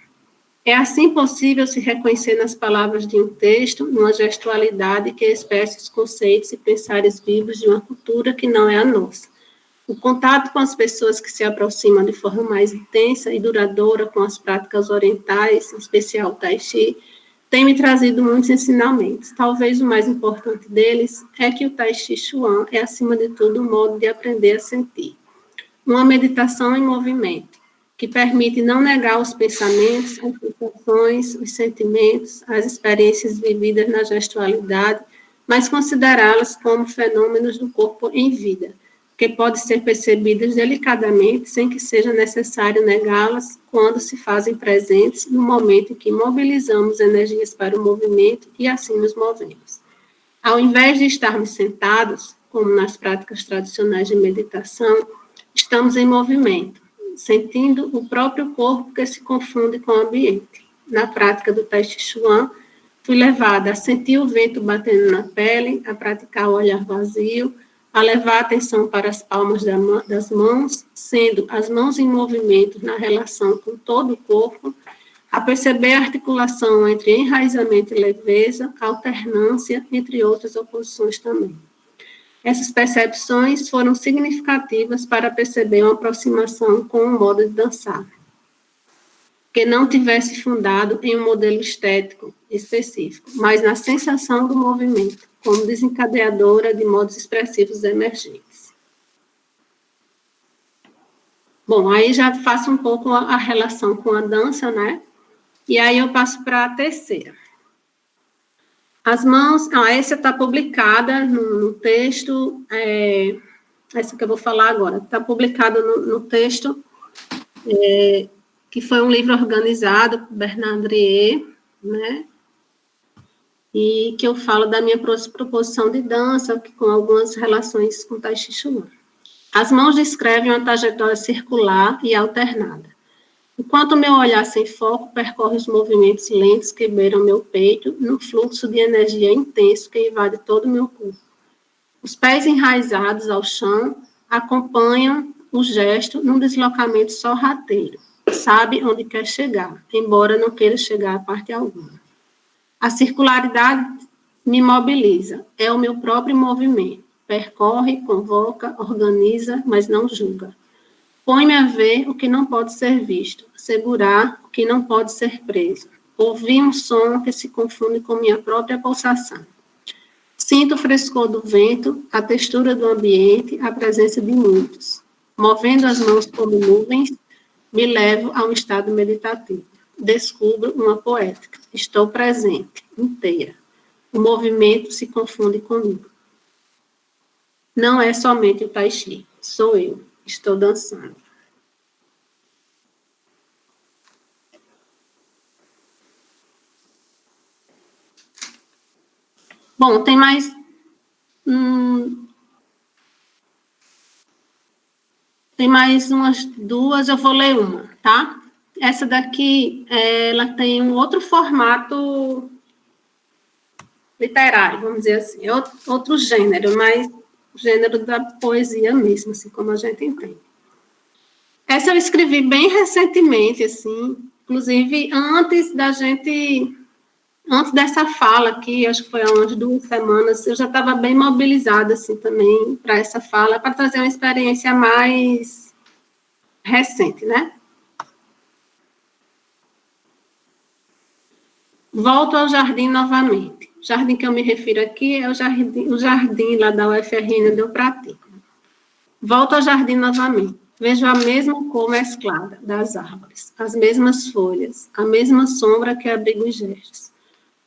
É assim possível se reconhecer nas palavras de um texto, numa gestualidade que expressa os conceitos e pensares vivos de uma cultura que não é a nossa. O contato com as pessoas que se aproximam de forma mais intensa e duradoura com as práticas orientais, em especial o Tai Chi, tem me trazido muitos ensinamentos. Talvez o mais importante deles é que o Tai Chi Chuan é, acima de tudo, um modo de aprender a sentir. Uma meditação em movimento, que permite não negar os pensamentos, as sensações, os sentimentos, as experiências vividas na gestualidade, mas considerá-las como fenômenos do corpo em vida, que podem ser percebidas delicadamente sem que seja necessário negá-las quando se fazem presentes no momento em que mobilizamos energias para o movimento e assim nos movemos. Ao invés de estarmos sentados, como nas práticas tradicionais de meditação, estamos em movimento, sentindo o próprio corpo que se confunde com o ambiente. Na prática do Tai Chi Chuan, fui levada a sentir o vento batendo na pele, a praticar o olhar vazio, a levar a atenção para as palmas das mãos, sendo as mãos em movimento na relação com todo o corpo, a perceber a articulação entre enraizamento e leveza, alternância, entre outras oposições também. Essas percepções foram significativas para perceber uma aproximação com o modo de dançar, que não tivesse fundado em um modelo estético específico, mas na sensação do movimento, como desencadeadora de modos expressivos emergentes. Bom, aí já faço um pouco a relação com a dança, né? E aí eu passo para a terceira. As mãos, essa está publicada no texto, essa que eu vou falar agora, está publicada no texto, que foi um livro organizado por Bernard Andrier, né? E que eu falo da minha proposição de dança, com algumas relações com Tai Chi Chuan. As mãos descrevem uma trajetória circular e alternada. Enquanto meu olhar sem foco percorre os movimentos lentos que beiram meu peito, num fluxo de energia intenso que invade todo o meu corpo. Os pés enraizados ao chão acompanham o gesto num deslocamento sorrateiro. Sabe onde quer chegar, embora não queira chegar a parte alguma. A circularidade me mobiliza, é o meu próprio movimento. Percorre, convoca, organiza, mas não julga. Põe-me a ver o que não pode ser visto, segurar o que não pode ser preso, ouvir um som que se confunde com minha própria pulsação. Sinto o frescor do vento, a textura do ambiente, a presença de muitos. Movendo as mãos como nuvens, me levo a um estado meditativo. Descubro uma poética. Estou presente, inteira. O movimento se confunde comigo. Não é somente o Tai Chi, sou eu. Estou dançando. Bom, tem mais... tem mais umas duas, eu vou ler uma, tá? Essa daqui, ela tem um outro formato literário, vamos dizer assim, outro gênero, mas o gênero da poesia mesmo, assim como a gente entende. Essa eu escrevi bem recentemente, assim, inclusive antes dessa fala aqui, acho que foi há umas 2 semanas, eu já estava bem mobilizada, assim, também, para essa fala, para trazer uma experiência mais recente, né? Volto ao jardim novamente. O jardim que eu me refiro aqui é o jardim lá da UFRN onde eu pratico. Volto ao jardim novamente. Vejo a mesma cor mesclada das árvores, as mesmas folhas, a mesma sombra que abriga os gestos.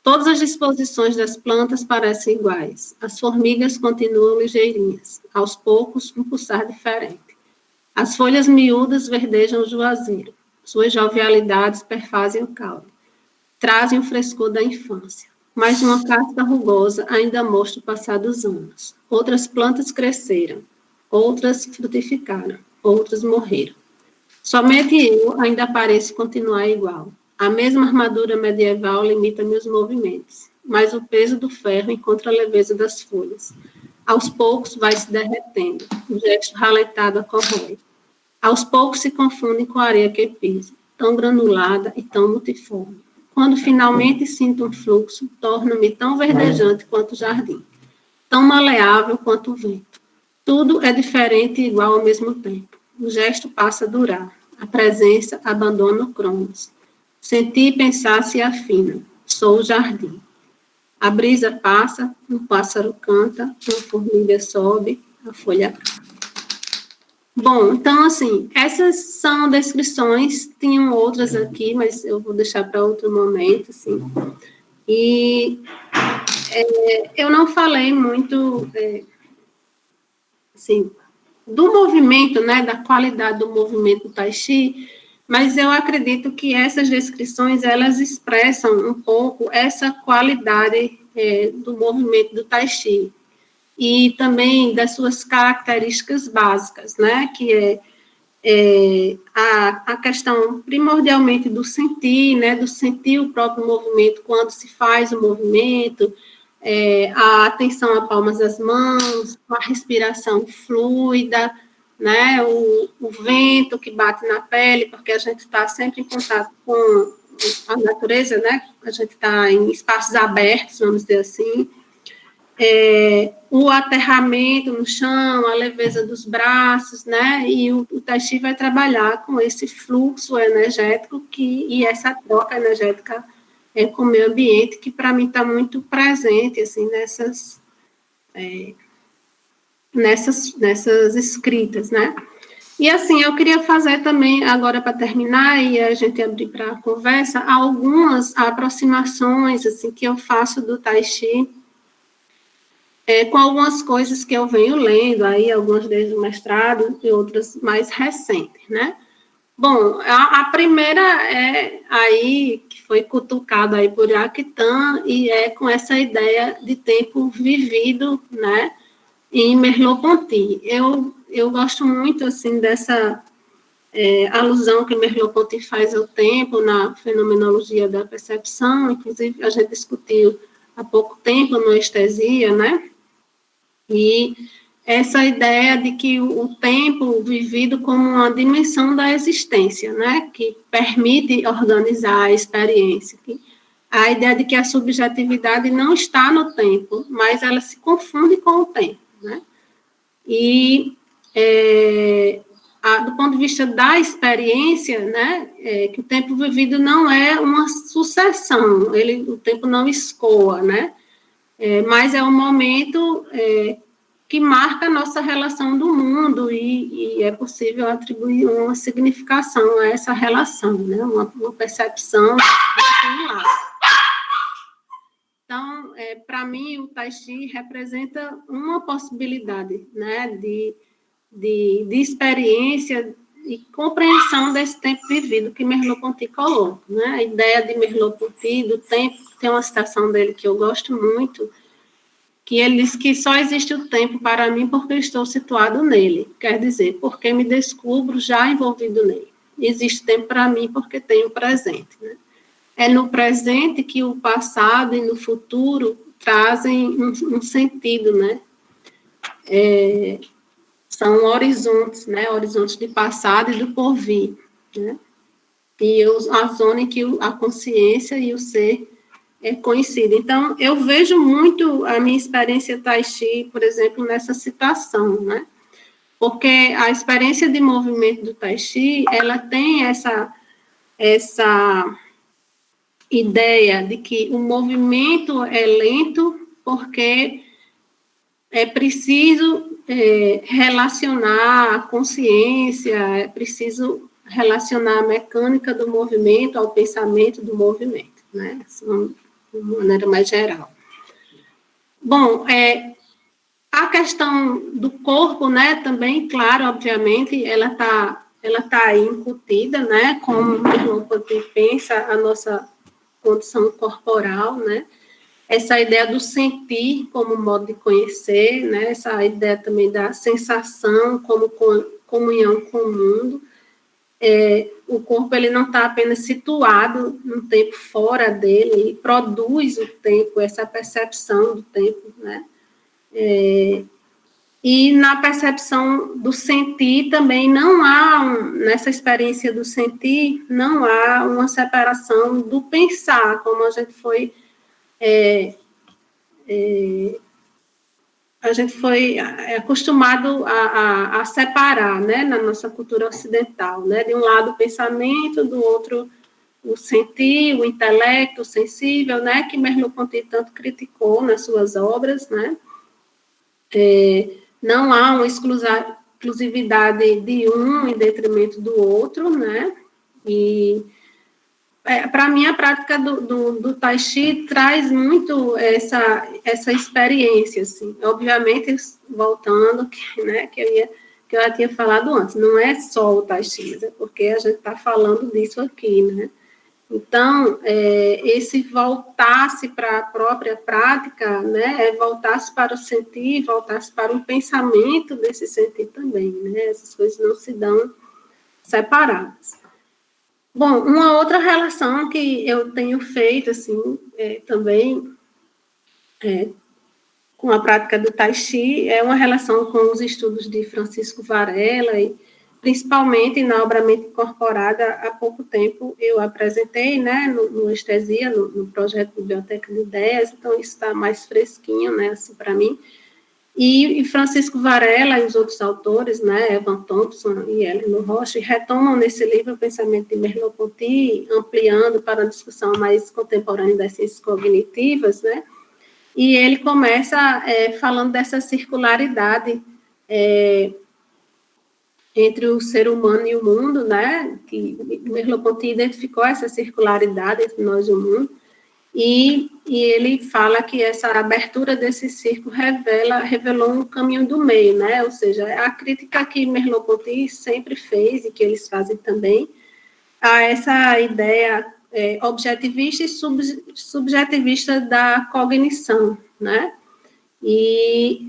Todas as disposições das plantas parecem iguais. As formigas continuam ligeirinhas. Aos poucos, um pulsar diferente. As folhas miúdas verdejam o juazeiro. Suas jovialidades perfazem o caule. trazem o frescor da infância. Mas uma casca rugosa ainda mostra o passar dos anos. Outras plantas cresceram, outras frutificaram, outras morreram. Somente eu ainda pareço continuar igual. A mesma armadura medieval limita meus movimentos, mas o peso do ferro encontra a leveza das folhas. Aos poucos vai se derretendo, o gesto ralentado a corrói. Aos poucos se confunde com a areia que pisa, tão granulada e tão multiforme. Quando finalmente sinto um fluxo, torno-me tão verdejante quanto o jardim, tão maleável quanto o vento. Tudo é diferente e igual ao mesmo tempo. O gesto passa a durar, a presença abandona o cronos. Sentir e pensar se afinam. Sou o jardim. A brisa passa, um pássaro canta, uma formiga sobe, a folha cai. Bom, então, assim, essas são descrições, tinham outras aqui, mas eu vou deixar para outro momento, assim. E eu não falei muito, assim, do movimento, né, da qualidade do movimento do Tai Chi, mas eu acredito que essas descrições, elas expressam um pouco essa qualidade do movimento do Tai Chi, e também das suas características básicas, né, que é a questão primordialmente do sentir, né, do sentir o próprio movimento quando se faz o movimento, a atenção a palmas das mãos, a respiração fluida, né, o vento que bate na pele, porque a gente está sempre em contato com a natureza, né, a gente está em espaços abertos, vamos dizer assim, o aterramento no chão, a leveza dos braços, né, e o Tai Chi vai trabalhar com esse fluxo energético e essa troca energética com o meio ambiente, que para mim está muito presente, assim, nessas escritas, né. E, assim, eu queria fazer também, agora para terminar, e a gente abrir para a conversa, algumas aproximações, assim, que eu faço do Tai Chi, com algumas coisas que eu venho lendo, aí, algumas desde o mestrado e outras mais recentes, né. Bom, a primeira aí, que foi cutucada aí por Yakitan, e com essa ideia de tempo vivido, né, em Merleau-Ponty. Eu gosto muito, assim, dessa alusão que Merleau-Ponty faz ao tempo na fenomenologia da percepção, inclusive a gente discutiu há pouco tempo no Estesia, né, e essa ideia de que o tempo vivido como uma dimensão da existência, né, que permite organizar a experiência, a ideia de que a subjetividade não está no tempo, mas ela se confunde com o tempo, né, e do ponto de vista da experiência, né, que o tempo vivido não é uma sucessão, o tempo não escoa, né, mas é um momento que marca a nossa relação do mundo e é possível atribuir uma significação a essa relação, né, uma percepção similar. Então, para mim, o Tai Chi representa uma possibilidade, né, de experiência e compreensão desse tempo vivido que Merleau-Ponty coloca, né? A ideia de Merleau-Ponty, do tempo, tem uma citação dele que eu gosto muito, que ele diz que só existe o tempo para mim porque eu estou situado nele, quer dizer, porque me descubro já envolvido nele. Existe tempo para mim porque tenho o presente, né? É no presente que o passado e no futuro trazem um sentido, né? São horizontes, né? Horizontes de passado e do porvir, né? E a zona em que a consciência e o ser coincidem. Então, eu vejo muito a minha experiência Tai Chi, por exemplo, nessa citação, né? Porque a experiência de movimento do Tai Chi, ela tem essa ideia de que o movimento é lento porque é preciso relacionar a consciência, é preciso relacionar a mecânica do movimento ao pensamento do movimento, né? De maneira mais geral. Bom, a questão do corpo, né, também, claro, obviamente, ela tá aí incutida, né, como o Merleau-Ponty pensa a nossa condição corporal, né? Essa ideia do sentir como modo de conhecer, né? Essa ideia também da sensação como comunhão com o mundo. O corpo ele não está apenas situado num tempo fora dele, ele produz o tempo, essa percepção do tempo, né? E na percepção do sentir também não há, nessa experiência do sentir, não há uma separação do pensar, como a gente foi acostumado a separar, né, na nossa cultura ocidental, né, de um lado o pensamento, do outro o sentir, o intelecto, o sensível, né, que Merleau-Ponty tanto criticou nas suas obras, né. Não há uma exclusividade de um em detrimento do outro, né, e para mim a prática do Tai Chi traz muito essa experiência, assim, obviamente, voltando, né, que eu já tinha falado antes, não é só o Tai Chi, é porque a gente está falando disso aqui, né. Então, esse voltar-se para a própria prática, né, voltar-se para o sentir, voltar-se para o pensamento desse sentir também, né, essas coisas não se dão separadas. Bom, uma outra relação que eu tenho feito, assim, também com a prática do Tai Chi é uma relação com os estudos de Francisco Varela e principalmente na obra Mente Incorporada. Há pouco tempo eu apresentei, né, no Estesia, no projeto Biblioteca de Ideias, então isso está mais fresquinho, né, assim, para mim. E Francisco Varela e os outros autores, né, Evan Thompson e Eleanor Rocha, retomam nesse livro o pensamento de Merleau-Ponty, ampliando para a discussão mais contemporânea das ciências cognitivas, né, e ele começa falando dessa circularidade entre o ser humano e o mundo, né, que Merleau-Ponty identificou essa circularidade entre nós e o mundo, e ele fala que essa abertura desse círculo revelou um caminho do meio, né, ou seja, a crítica que Merleau-Ponty sempre fez, e que eles fazem também, a essa ideia objetivista e subjetivista da cognição, né, e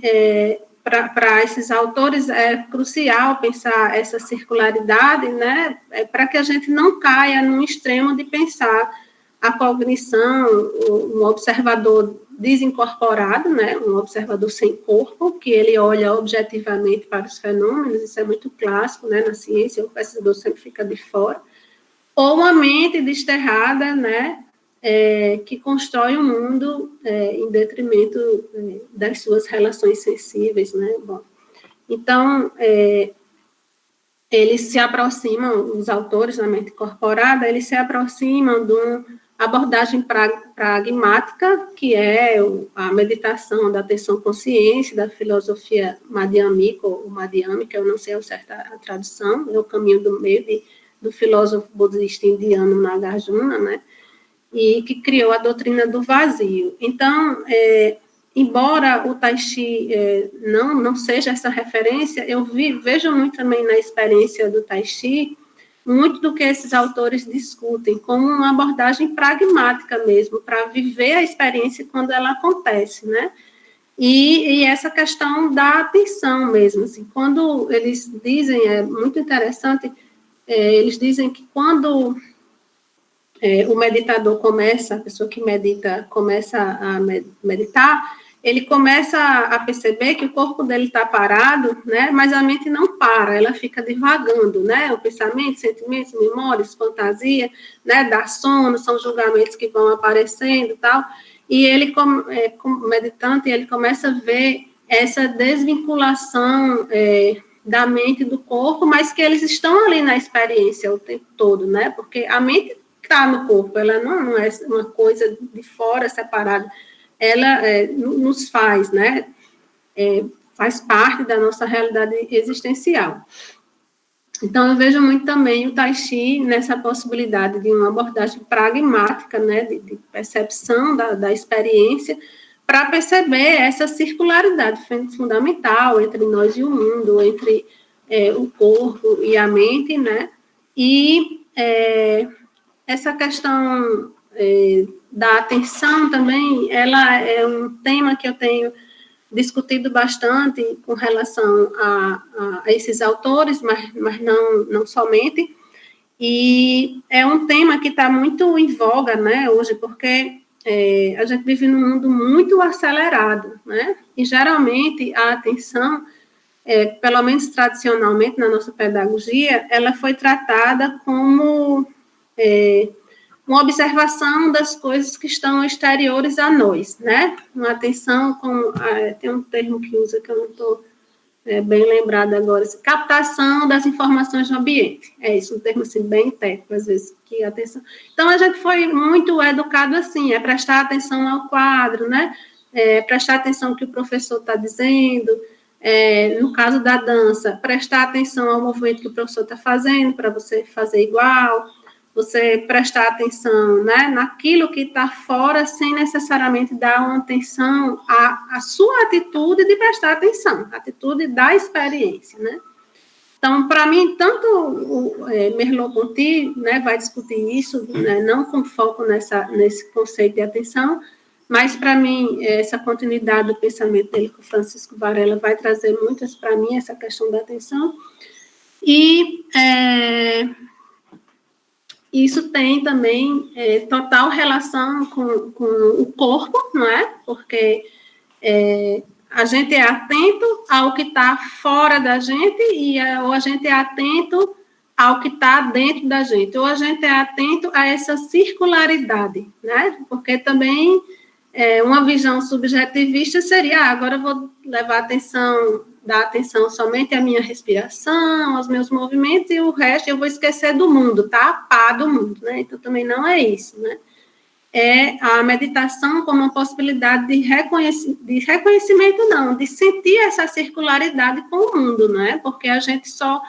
para esses autores é crucial pensar essa circularidade, né, para que a gente não caia num extremo de pensar a cognição, um observador desincorporado, né, um observador sem corpo, que ele olha objetivamente para os fenômenos, isso é muito clássico, né, na ciência, o pesquisador sempre fica de fora, ou uma mente desterrada, né, que constrói um mundo em detrimento das suas relações sensíveis, né, bom. Então, eles se aproximam, os autores da Mente Incorporada, eles se aproximam de uma abordagem pragmática, que é a meditação da atenção-consciência, da filosofia madhyamika, ou madhyamika, eu não sei a tradução, é o caminho do meio do filósofo budista indiano Nagarjuna, né, e que criou a doutrina do vazio. Então, embora o Tai Chi não seja essa referência, eu vejo muito também na experiência do Tai Chi, muito do que esses autores discutem, como uma abordagem pragmática mesmo, para viver a experiência quando ela acontece, né? E essa questão da atenção mesmo, assim, quando eles dizem, é muito interessante, eles dizem que quando o meditador a pessoa que medita começa a meditar, ele começa a perceber que o corpo dele está parado, né, mas a mente não para, ela fica divagando, né, o pensamento, sentimentos, memórias, fantasia, né, dá sono, são julgamentos que vão aparecendo e tal, e ele, como meditante, ele começa a ver essa desvinculação da mente e do corpo, mas que eles estão ali na experiência o tempo todo, né, porque a mente está no corpo, ela não é uma coisa de fora separada, ela nos faz, né, faz parte da nossa realidade existencial. Então, eu vejo muito também o Tai Chi nessa possibilidade de uma abordagem pragmática, né, de percepção da experiência, para perceber essa circularidade fundamental entre nós e o mundo, entre o corpo e a mente, né, e essa questão da atenção também, ela é um tema que eu tenho discutido bastante com relação a esses autores, mas não somente, e é um tema que está muito em voga, né, hoje, porque a gente vive num mundo muito acelerado, né, e geralmente a atenção, pelo menos tradicionalmente na nossa pedagogia, ela foi tratada como uma observação das coisas que estão exteriores a nós, né? Uma atenção com... tem um termo que usa que eu não estou bem lembrada agora, captação das informações do ambiente. É isso, um termo assim, bem técnico, às vezes, que atenção... Então, a gente foi muito educado assim, prestar atenção ao quadro, né? Prestar atenção ao que o professor está dizendo, no caso da dança, prestar atenção ao movimento que o professor está fazendo, para você fazer igual, você prestar atenção, né, naquilo que está fora, sem necessariamente dar uma atenção à sua atitude de prestar atenção, a atitude da experiência, né. Então, para mim, tanto o Merleau-Ponty, né, vai discutir isso, né, não com foco nesse conceito de atenção, mas, para mim, essa continuidade do pensamento dele com Francisco Varela vai trazer muitas, para mim, essa questão da atenção. E isso tem também total relação com o corpo, não é? Porque a gente é atento ao que está fora da gente ou a gente é atento ao que está dentro da gente, ou a gente é atento a essa circularidade, né? Porque também uma visão subjetivista seria, agora eu vou dar atenção somente à minha respiração, aos meus movimentos, e o resto eu vou esquecer do mundo, tá? Pá do mundo, né? Então, também não é isso, né? É a meditação como uma possibilidade de reconhecimento, não, de sentir essa circularidade com o mundo, né? Porque a gente só...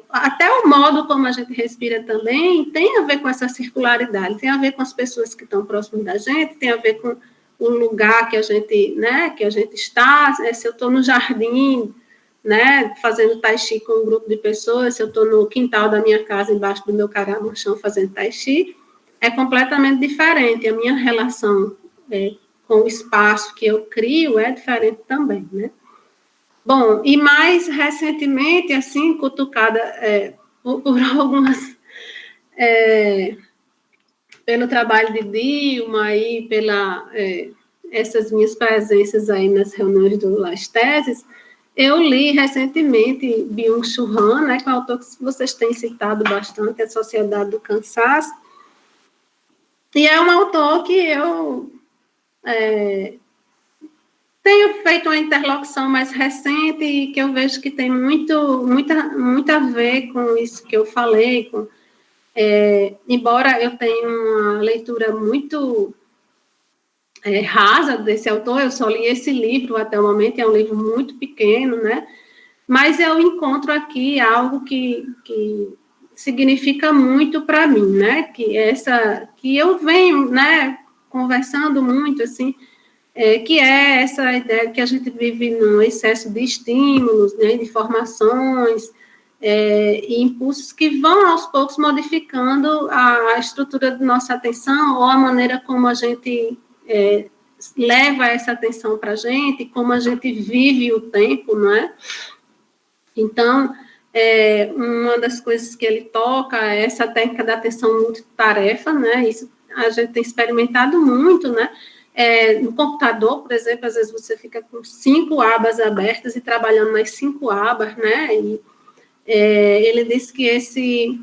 até o modo como a gente respira também tem a ver com essa circularidade, tem a ver com as pessoas que estão próximas da gente, tem a ver com o lugar que a gente, né, que a gente está, se eu estou no jardim, né, fazendo tai chi com um grupo de pessoas, se eu estou no quintal da minha casa, embaixo do meu caramanchão fazendo tai chi, é completamente diferente, a minha relação com o espaço que eu crio é diferente também, né. Bom, e mais recentemente, assim, cutucada por algumas... pelo trabalho de Dilma e essas minhas presenças aí nas reuniões das teses, eu li recentemente Byung-Chul Han, né, que é um autor que vocês têm citado bastante, A Sociedade do Cansaço, e é um autor que eu tenho feito uma interlocução mais recente e que eu vejo que tem muito a ver com isso que eu falei, embora eu tenha uma leitura muito rasa desse autor, eu só li esse livro até o momento, é um livro muito pequeno, né? Mas eu encontro aqui algo que significa muito para mim, né? Que eu venho, né, conversando muito, assim, que é essa ideia de que a gente vive num excesso de estímulos, né, de informações, e impulsos que vão, aos poucos, modificando a estrutura da nossa atenção ou a maneira como a gente leva essa atenção para a gente, como a gente vive o tempo, não é? Então, uma das coisas que ele toca é essa técnica da atenção multitarefa, né? Isso a gente tem experimentado muito, né? No computador, por exemplo, às vezes você fica com 5 abas abertas e trabalhando nas 5 abas, né? E ele diz que esse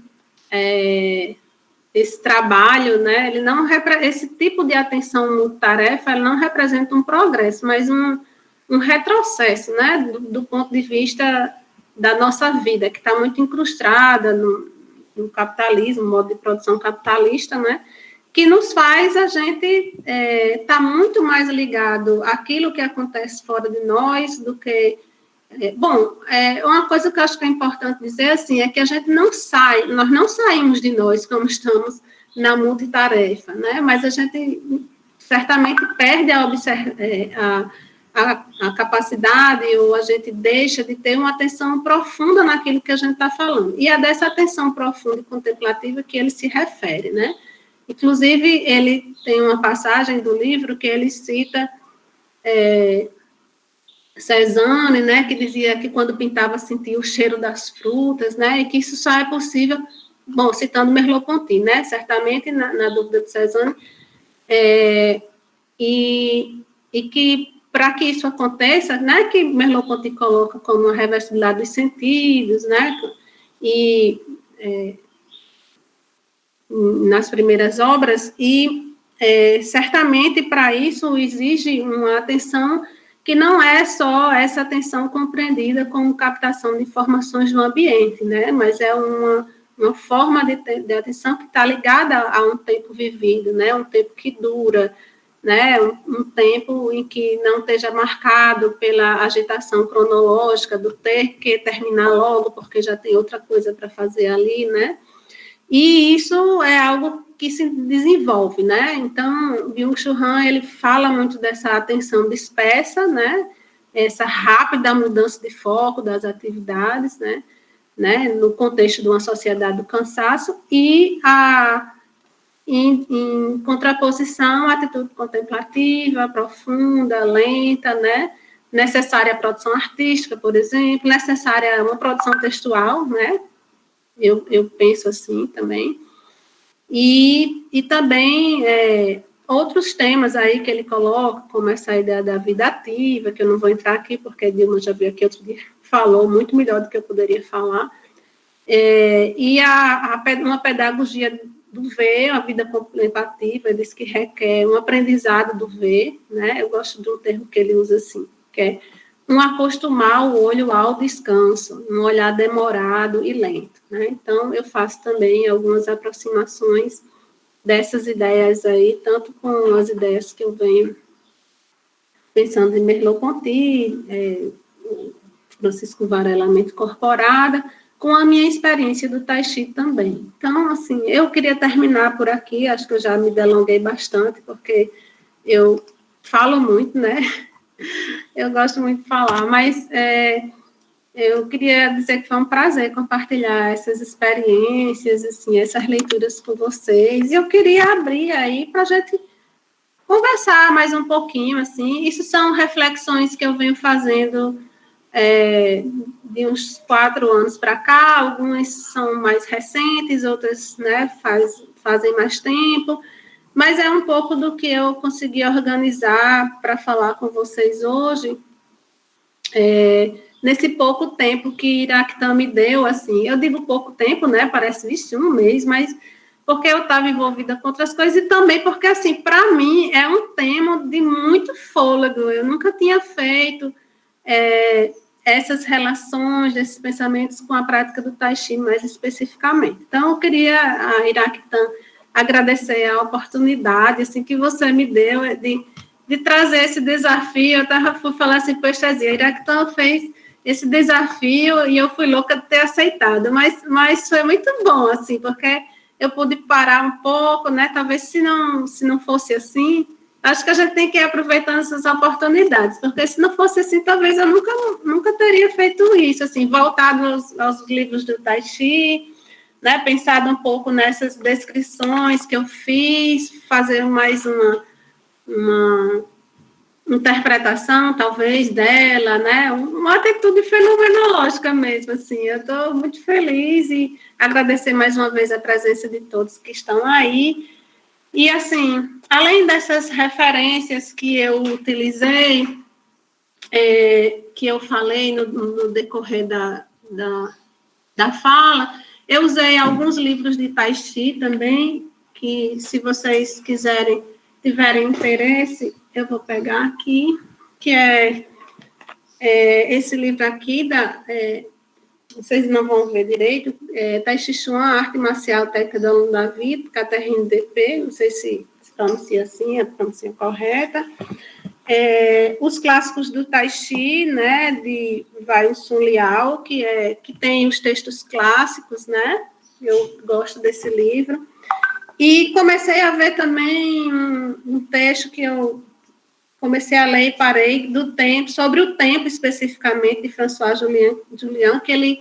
trabalho, né? Ele não esse tipo de atenção multitarefa, ele não representa um progresso, mas um retrocesso, né? Do ponto de vista da nossa vida, que está muito incrustada no capitalismo, modo de produção capitalista, né? Que nos faz a gente estar muito mais ligado àquilo que acontece fora de nós do que... uma coisa que eu acho que é importante dizer, assim, é que a gente nós não saímos de nós como estamos na multitarefa, né? Mas a gente certamente perde a capacidade, ou a gente deixa de ter uma atenção profunda naquilo que a gente está falando. E é dessa atenção profunda e contemplativa que ele se refere, né? Inclusive, ele tem uma passagem do livro que ele cita Cézanne, né, que dizia que quando pintava sentia o cheiro das frutas, né, e que isso só é possível, bom, citando Merleau-Ponty, né, certamente na dúvida de Cézanne, e que para que isso aconteça, né, que Merleau-Ponty coloca como uma reversibilidade dos sentidos, né, e nas primeiras obras, e certamente para isso exige uma atenção que não é só essa atenção compreendida como captação de informações no ambiente, né, mas é uma forma de atenção que está ligada a um tempo vivido, né, um tempo que dura, né, um tempo em que não esteja marcado pela agitação cronológica do ter que terminar logo, porque já tem outra coisa para fazer ali, né, e isso é algo que se desenvolve, né, então, Byung-Chul Han, ele fala muito dessa atenção dispersa, né, essa rápida mudança de foco das atividades, né, no contexto de uma sociedade do cansaço, e em contraposição, a atitude contemplativa, profunda, lenta, né, necessária a produção artística, por exemplo, necessária uma produção textual, né, eu penso assim também, e também outros temas aí que ele coloca, como essa ideia da vida ativa, que eu não vou entrar aqui, porque Dilma já veio aqui outro dia, falou muito melhor do que eu poderia falar, e uma pedagogia do ver, uma vida contemplativa, ele diz que requer um aprendizado do ver, né, eu gosto de um termo que ele usa assim, que é um acostumar o olho ao descanso, um olhar demorado e lento, né, então eu faço também algumas aproximações dessas ideias aí, tanto com as ideias que eu venho pensando em Merleau-Ponty, Francisco Varela, Mente Corporada, com a minha experiência do Tai Chi também. Então, assim, eu queria terminar por aqui, acho que eu já me delonguei bastante, porque eu falo muito, né? Eu gosto muito de falar, mas eu queria dizer que foi um prazer compartilhar essas experiências, assim, essas leituras com vocês, e eu queria abrir aí para a gente conversar mais um pouquinho, assim, isso são reflexões que eu venho fazendo de uns 4 anos para cá, algumas são mais recentes, outras, né, fazem mais tempo, mas é um pouco do que eu consegui organizar para falar com vocês hoje, nesse pouco tempo que Iraquitã me deu, assim, eu digo pouco tempo, né, parece, vixe, um mês, mas porque eu estava envolvida com outras coisas, e também porque, assim, para mim, é um tema de muito fôlego, eu nunca tinha feito essas relações, desses pensamentos com a prática do Tai Chi, mais especificamente. Então, eu queria, a Iraquitã, agradecer a oportunidade, assim, que você me deu de trazer esse desafio. Eu fui falar assim, poxa, a Iraquitã fez esse desafio e eu fui louca de ter aceitado, mas foi muito bom, assim, porque eu pude parar um pouco, né, talvez se não fosse assim, acho que a gente tem que ir aproveitando essas oportunidades, porque se não fosse assim, talvez eu nunca teria feito isso, assim, voltado aos livros do Tai Chi, né, pensado um pouco nessas descrições que eu fiz, fazer mais uma interpretação, talvez, dela, né, uma atitude fenomenológica mesmo, assim, eu estou muito feliz e agradecer mais uma vez a presença de todos que estão aí, e, assim, além dessas referências que eu utilizei, que eu falei no decorrer da fala, eu usei alguns livros de Tai Chi também, que, se vocês tiverem interesse, eu vou pegar aqui, que é esse livro aqui, vocês não vão ver direito, Tai Chi Chuan, Arte Marcial Técnica do Aluno da Vida, Catherine DP, não sei se pronuncia assim, a pronúncia correta. Os clássicos do Tai Chi, né, de Wai Sun Liao, que tem os textos clássicos, né, eu gosto desse livro. E comecei a ver também um texto que eu comecei a ler e parei sobre o tempo especificamente, de François Julian, que ele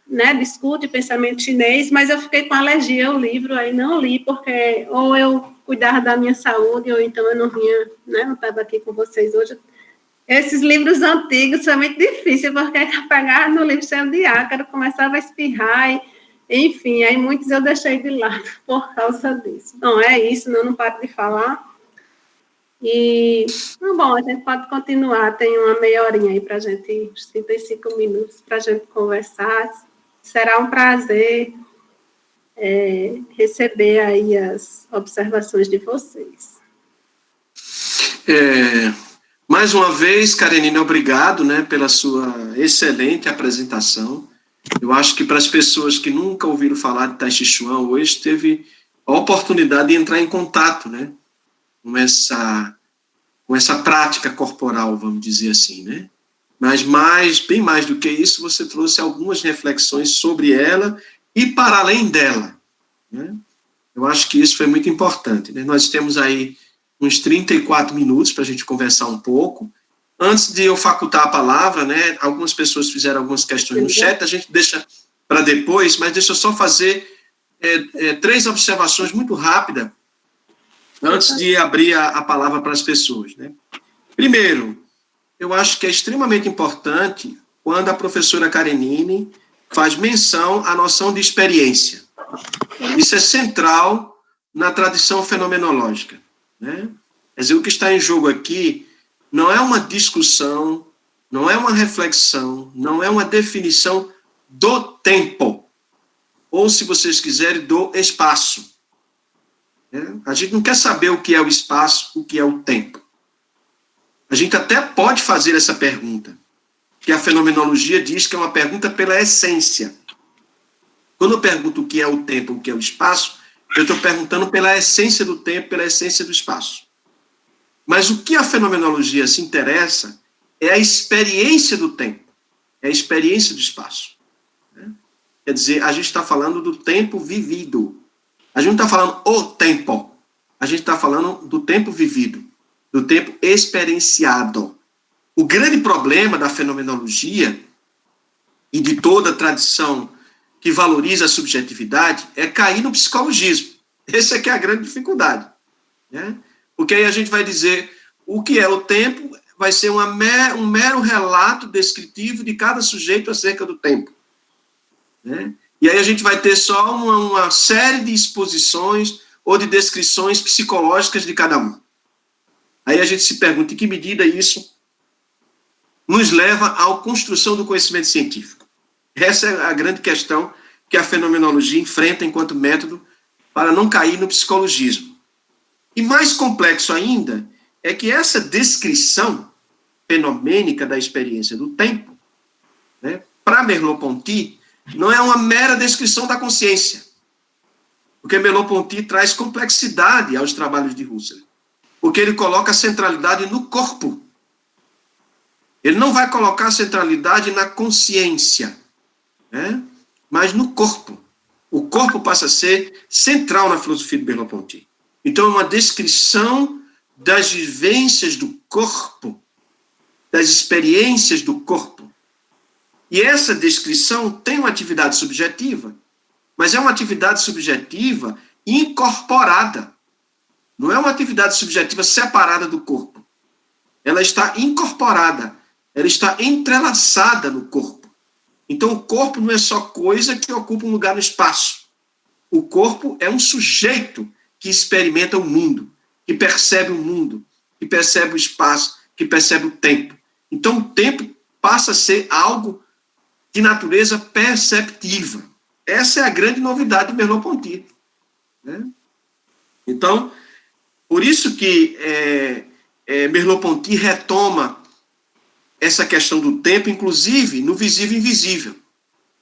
né, discute pensamento chinês, mas eu fiquei com alergia ao livro, aí não li, porque ou eu cuidava da minha saúde, ou então eu não vinha, né, não estava aqui com vocês hoje. Esses livros antigos são muito difíceis, porque eu pegava no livro cheio de ácaro, começava a espirrar, enfim, aí muitos eu deixei de lado por causa disso. Então, é isso, não paro de falar. E, bom, a gente pode continuar, tem uma meia horinha aí para a gente, uns 35 minutos para a gente conversar. Será um prazer receber aí as observações de vocês. Mais uma vez, Karenina, obrigado, né, pela sua excelente apresentação. Eu acho que para as pessoas que nunca ouviram falar de Tai Chi Chuan, hoje teve a oportunidade de entrar em contato, né, com essa prática corporal, vamos dizer assim, né? Mas bem mais do que isso, você trouxe algumas reflexões sobre ela e para além dela, né? Eu acho que isso foi muito importante, né? Nós temos aí uns 34 minutos para a gente conversar um pouco. Antes de eu facultar a palavra, né, algumas pessoas fizeram algumas questões no chat, a gente deixa para depois, mas deixa eu só fazer 3 observações muito rápidas antes de abrir a palavra para as pessoas, né? Primeiro, eu acho que é extremamente importante quando a professora Karenine faz menção à noção de experiência. Isso é central na tradição fenomenológica, né? Quer dizer, o que está em jogo aqui não é uma discussão, não é uma reflexão, não é uma definição do tempo, ou, se vocês quiserem, do espaço. A gente não quer saber o que é o espaço, o que é o tempo. A gente até pode fazer essa pergunta, que a fenomenologia diz que é uma pergunta pela essência. Quando eu pergunto o que é o tempo, o que é o espaço, eu estou perguntando pela essência do tempo, pela essência do espaço. Mas o que a fenomenologia se interessa é a experiência do tempo, é a experiência do espaço. Quer dizer, a gente está falando do tempo vivido. A gente não está falando o tempo, a gente está falando do tempo vivido, do tempo experienciado. O grande problema da fenomenologia e de toda a tradição que valoriza a subjetividade é cair no psicologismo. Essa é que é a grande dificuldade, né? Porque aí a gente vai dizer o que é o tempo, vai ser um mero relato descritivo de cada sujeito acerca do tempo, né? E aí a gente vai ter só uma série de exposições ou de descrições psicológicas de cada um. Aí a gente se pergunta em que medida isso nos leva à construção do conhecimento científico. Essa é a grande questão que a fenomenologia enfrenta enquanto método para não cair no psicologismo. E mais complexo ainda é que essa descrição fenomênica da experiência do tempo, né, para Merleau-Ponty, não é uma mera descrição da consciência, porque Merleau-Ponty traz complexidade aos trabalhos de Husserl, porque ele coloca a centralidade no corpo. Ele não vai colocar a centralidade na consciência, né, mas no corpo. O corpo passa a ser central na filosofia de Merleau-Ponty. Então, é uma descrição das vivências do corpo, das experiências do corpo. E essa descrição tem uma atividade subjetiva, mas é uma atividade subjetiva incorporada. Não é uma atividade subjetiva separada do corpo. Ela está incorporada, ela está entrelaçada no corpo. Então, o corpo não é só coisa que ocupa um lugar no espaço. O corpo é um sujeito que experimenta o mundo, que percebe o mundo, que percebe o espaço, que percebe o tempo. Então, o tempo passa a ser algo de natureza perceptiva. Essa é a grande novidade de Merleau-Ponty, né? Então, por isso que Merleau-Ponty retoma essa questão do tempo, inclusive no visível e invisível.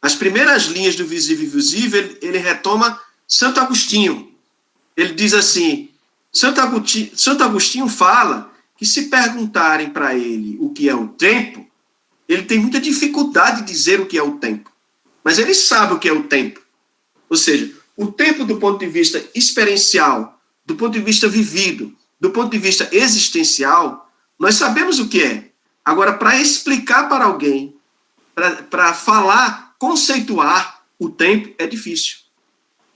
As primeiras linhas do visível e invisível, ele retoma Santo Agostinho. Ele diz assim, Santo Agostinho fala que se perguntarem para ele o que é o tempo, ele tem muita dificuldade de dizer o que é o tempo. Mas ele sabe o que é o tempo. Ou seja, o tempo do ponto de vista experiencial, do ponto de vista vivido, do ponto de vista existencial, nós sabemos o que é. Agora, para explicar para alguém, para falar conceituar o tempo é difícil.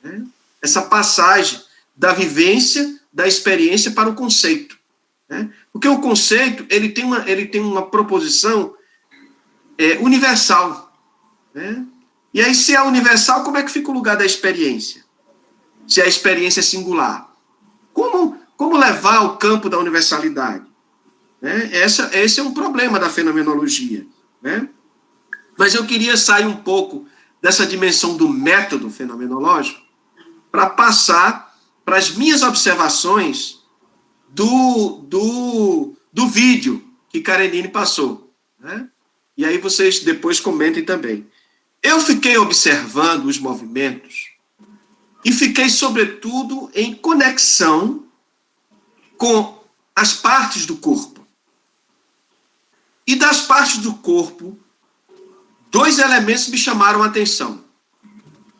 Né? Essa passagem da vivência, da experiência para o conceito. Né? Porque o conceito ele tem uma proposição universal. Né? E aí, se é universal, como é que fica o lugar da experiência? Se a experiência é singular. Como levar ao campo da universalidade? Né? Esse é um problema da fenomenologia. Né? Mas eu queria sair um pouco dessa dimensão do método fenomenológico para passar para as minhas observações do vídeo que Karenine passou. Né? E aí vocês depois comentem também. Eu fiquei observando os movimentos e fiquei, sobretudo, em conexão com as partes do corpo. E das partes do corpo, 2 elementos me chamaram a atenção.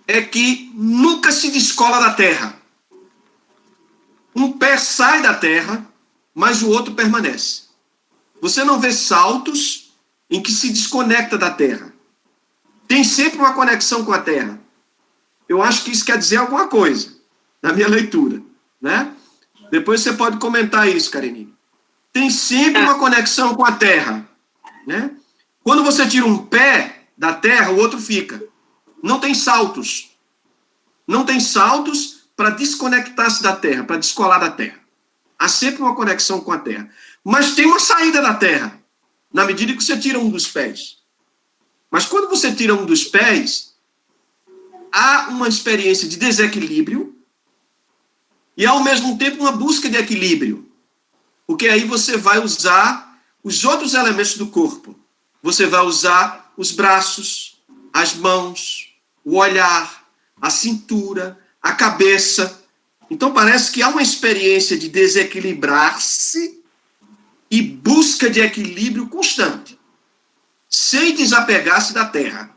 É que nunca se descola da terra. Um pé sai da terra, mas o outro permanece. Você não vê saltos em que se desconecta da terra. Tem sempre uma conexão com a terra. Eu acho que isso quer dizer alguma coisa, na minha leitura. Né? Depois você pode comentar isso, Karenine. Tem sempre uma conexão com a terra. Né? Quando você tira um pé da terra, o outro fica. Não tem saltos. Não tem saltos para desconectar-se da terra, para descolar da terra. Há sempre uma conexão com a terra. Mas tem uma saída da terra, na medida que você tira um dos pés. Mas quando você tira um dos pés, há uma experiência de desequilíbrio e, ao mesmo tempo, uma busca de equilíbrio. Porque aí você vai usar os outros elementos do corpo. Você vai usar os braços, as mãos, o olhar, a cintura, a cabeça. Então, parece que há uma experiência de desequilibrar-se e busca de equilíbrio constante, sem desapegar-se da terra.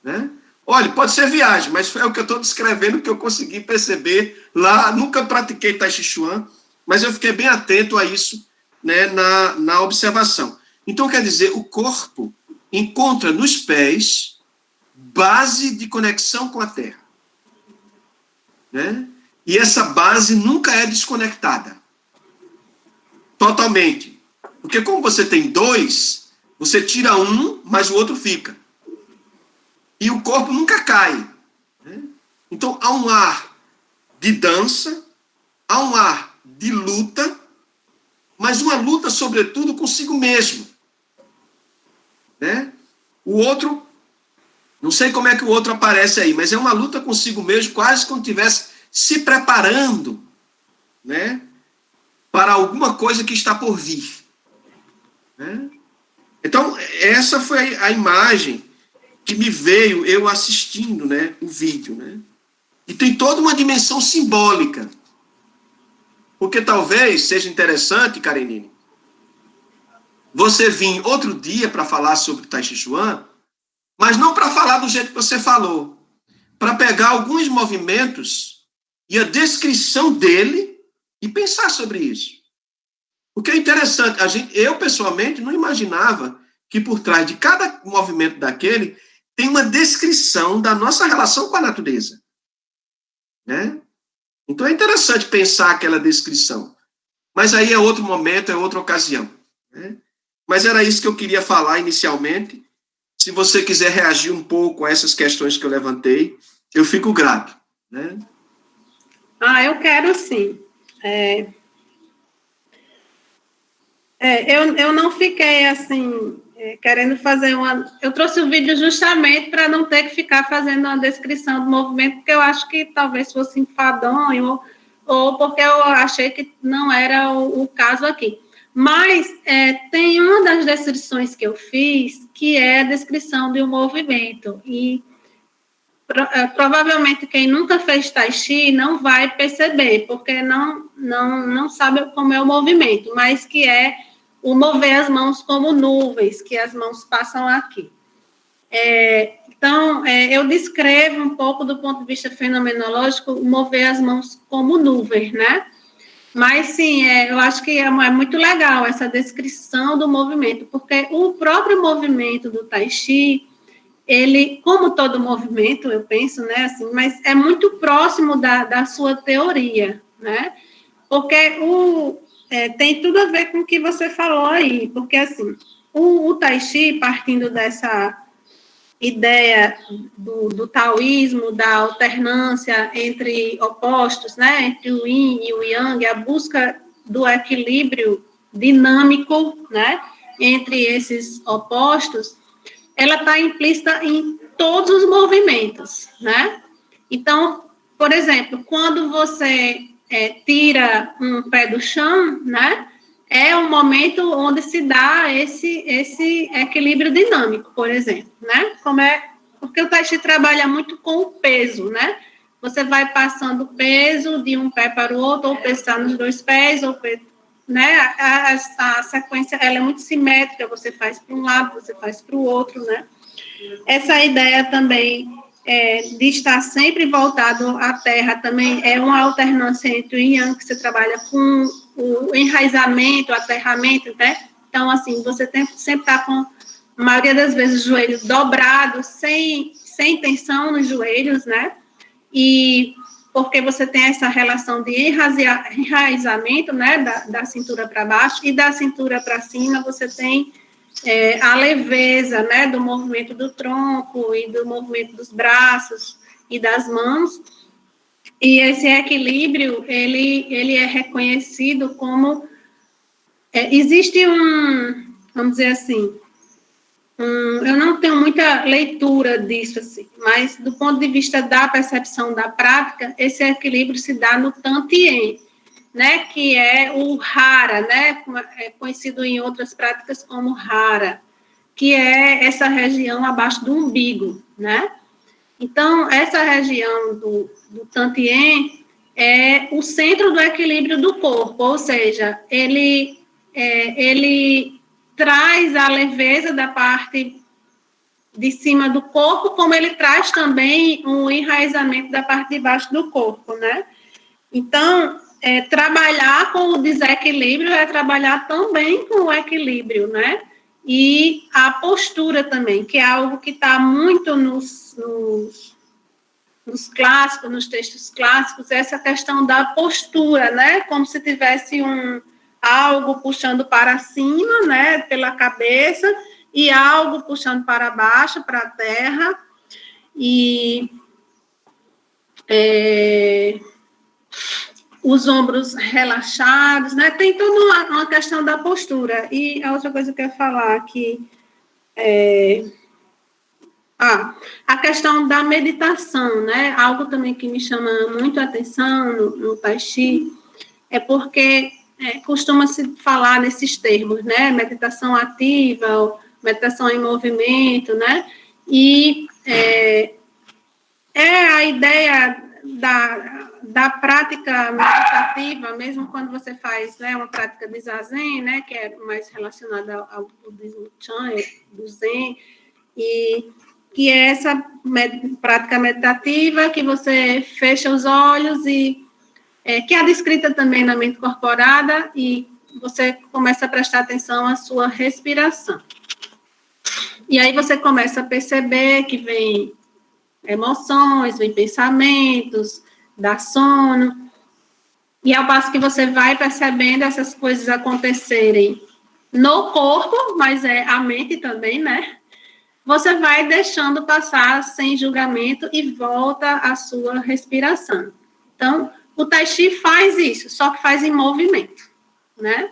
Né? Olha, pode ser viagem, mas é o que eu estou descrevendo que eu consegui perceber lá. Nunca pratiquei Tai Chi Chuan, mas eu fiquei bem atento a isso, né, na observação. Então, quer dizer, o corpo encontra nos pés base de conexão com a terra. Né? E essa base nunca é desconectada. Totalmente. Porque como você tem 2, você tira um, mas o outro fica. E o corpo nunca cai. Né? Então, há um ar de dança, há um ar de luta, mas uma luta, sobretudo, consigo mesmo. Né? O outro, não sei como é que o outro aparece aí, mas é uma luta consigo mesmo, quase como se estivesse se preparando, né, para alguma coisa que está por vir. Né? Então, essa foi a imagem que me veio eu assistindo, né, o vídeo. Né? E tem toda uma dimensão simbólica. Porque talvez seja interessante, Karenine, você vir outro dia para falar sobre Tai Chi Chuan, mas não para falar do jeito que você falou, para pegar alguns movimentos e a descrição dele e pensar sobre isso. Porque é interessante, eu pessoalmente não imaginava que por trás de cada movimento daquele tem uma descrição da nossa relação com a natureza. Né? Então é interessante pensar aquela descrição. Mas aí é outro momento, é outra ocasião. Né? Mas era isso que eu queria falar inicialmente. Se você quiser reagir um pouco a essas questões que eu levantei, eu fico grato. Né? Eu quero sim. Eu não fiquei assim, querendo fazer uma... Eu trouxe o vídeo justamente para não ter que ficar fazendo uma descrição do movimento, porque eu acho que talvez fosse enfadonho, ou porque eu achei que não era o caso aqui. Mas tem uma das descrições que eu fiz, que é a descrição de um movimento, e provavelmente quem nunca fez Tai Chi não vai perceber, porque não sabe como é o movimento, mas que é o mover as mãos como nuvens, que as mãos passam aqui. Então, eu descrevo um pouco do ponto de vista fenomenológico o mover as mãos como nuvens, né? Mas, sim, eu acho que é muito legal essa descrição do movimento, porque o próprio movimento do Tai Chi, ele, como todo movimento, eu penso, né, assim, mas é muito próximo da sua teoria, né? Porque tem tudo a ver com o que você falou aí, porque, assim, o Tai Chi, partindo dessa ideia do taoísmo, da alternância entre opostos, né, entre o yin e o yang, a busca do equilíbrio dinâmico, né, entre esses opostos, ela está implícita em todos os movimentos, né? Então, por exemplo, quando você tira um pé do chão, né, é um momento onde se dá esse equilíbrio dinâmico, por exemplo, né? Porque o Tai Chi trabalha muito com o peso, né? Você vai passando peso de um pé para o outro, ou o peso está nos dois pés, ou né? A sequência ela é muito simétrica, você faz para um lado, você faz para o outro, né? Essa ideia também de estar sempre voltado à terra também é uma alternância entre o yin e yang, que você trabalha com o enraizamento, o aterramento, né? Então, assim, você sempre está com, a maioria das vezes, o joelho dobrado, sem tensão nos joelhos, né? E porque você tem essa relação de enraizamento, né, da cintura para baixo, e da cintura para cima você tem a leveza, né, do movimento do tronco e do movimento dos braços e das mãos, e esse equilíbrio, ele é reconhecido como, existe vamos dizer assim, eu não tenho muita leitura disso, assim, mas do ponto de vista da percepção da prática, esse equilíbrio se dá no Tantien, né, que é o Hara, né, é conhecido em outras práticas como Hara, que é essa região abaixo do umbigo, né? Então, essa região do Tantien é o centro do equilíbrio do corpo, ou seja, ele traz a leveza da parte de cima do corpo, como ele traz também um enraizamento da parte de baixo do corpo, né? Então, trabalhar com o desequilíbrio é trabalhar também com o equilíbrio, né? E a postura também, que é algo que está muito nos clássicos, nos textos clássicos, essa questão da postura, né? Como se tivesse algo puxando para cima, né, pela cabeça, e algo puxando para baixo, para a terra, e os ombros relaxados, né, tem toda uma questão da postura. E a outra coisa que eu quero falar aqui a questão da meditação, né, algo também que me chama muito a atenção no Tai Chi, é porque costuma-se falar nesses termos, né? Meditação ativa, meditação em movimento, né? E a ideia da prática meditativa, mesmo quando você faz, né, uma prática de zazen, né, que é mais relacionada ao budismo Chan, do Zen, e que é essa prática meditativa que você fecha os olhos e que é descrita também na mente corporada, e você começa a prestar atenção à sua respiração. E aí você começa a perceber que vem emoções, vem pensamentos, dá sono, e ao passo que você vai percebendo essas coisas acontecerem no corpo, mas a mente também, né? Você vai deixando passar sem julgamento e volta à sua respiração. Então, o Tai Chi faz isso, só que faz em movimento, né?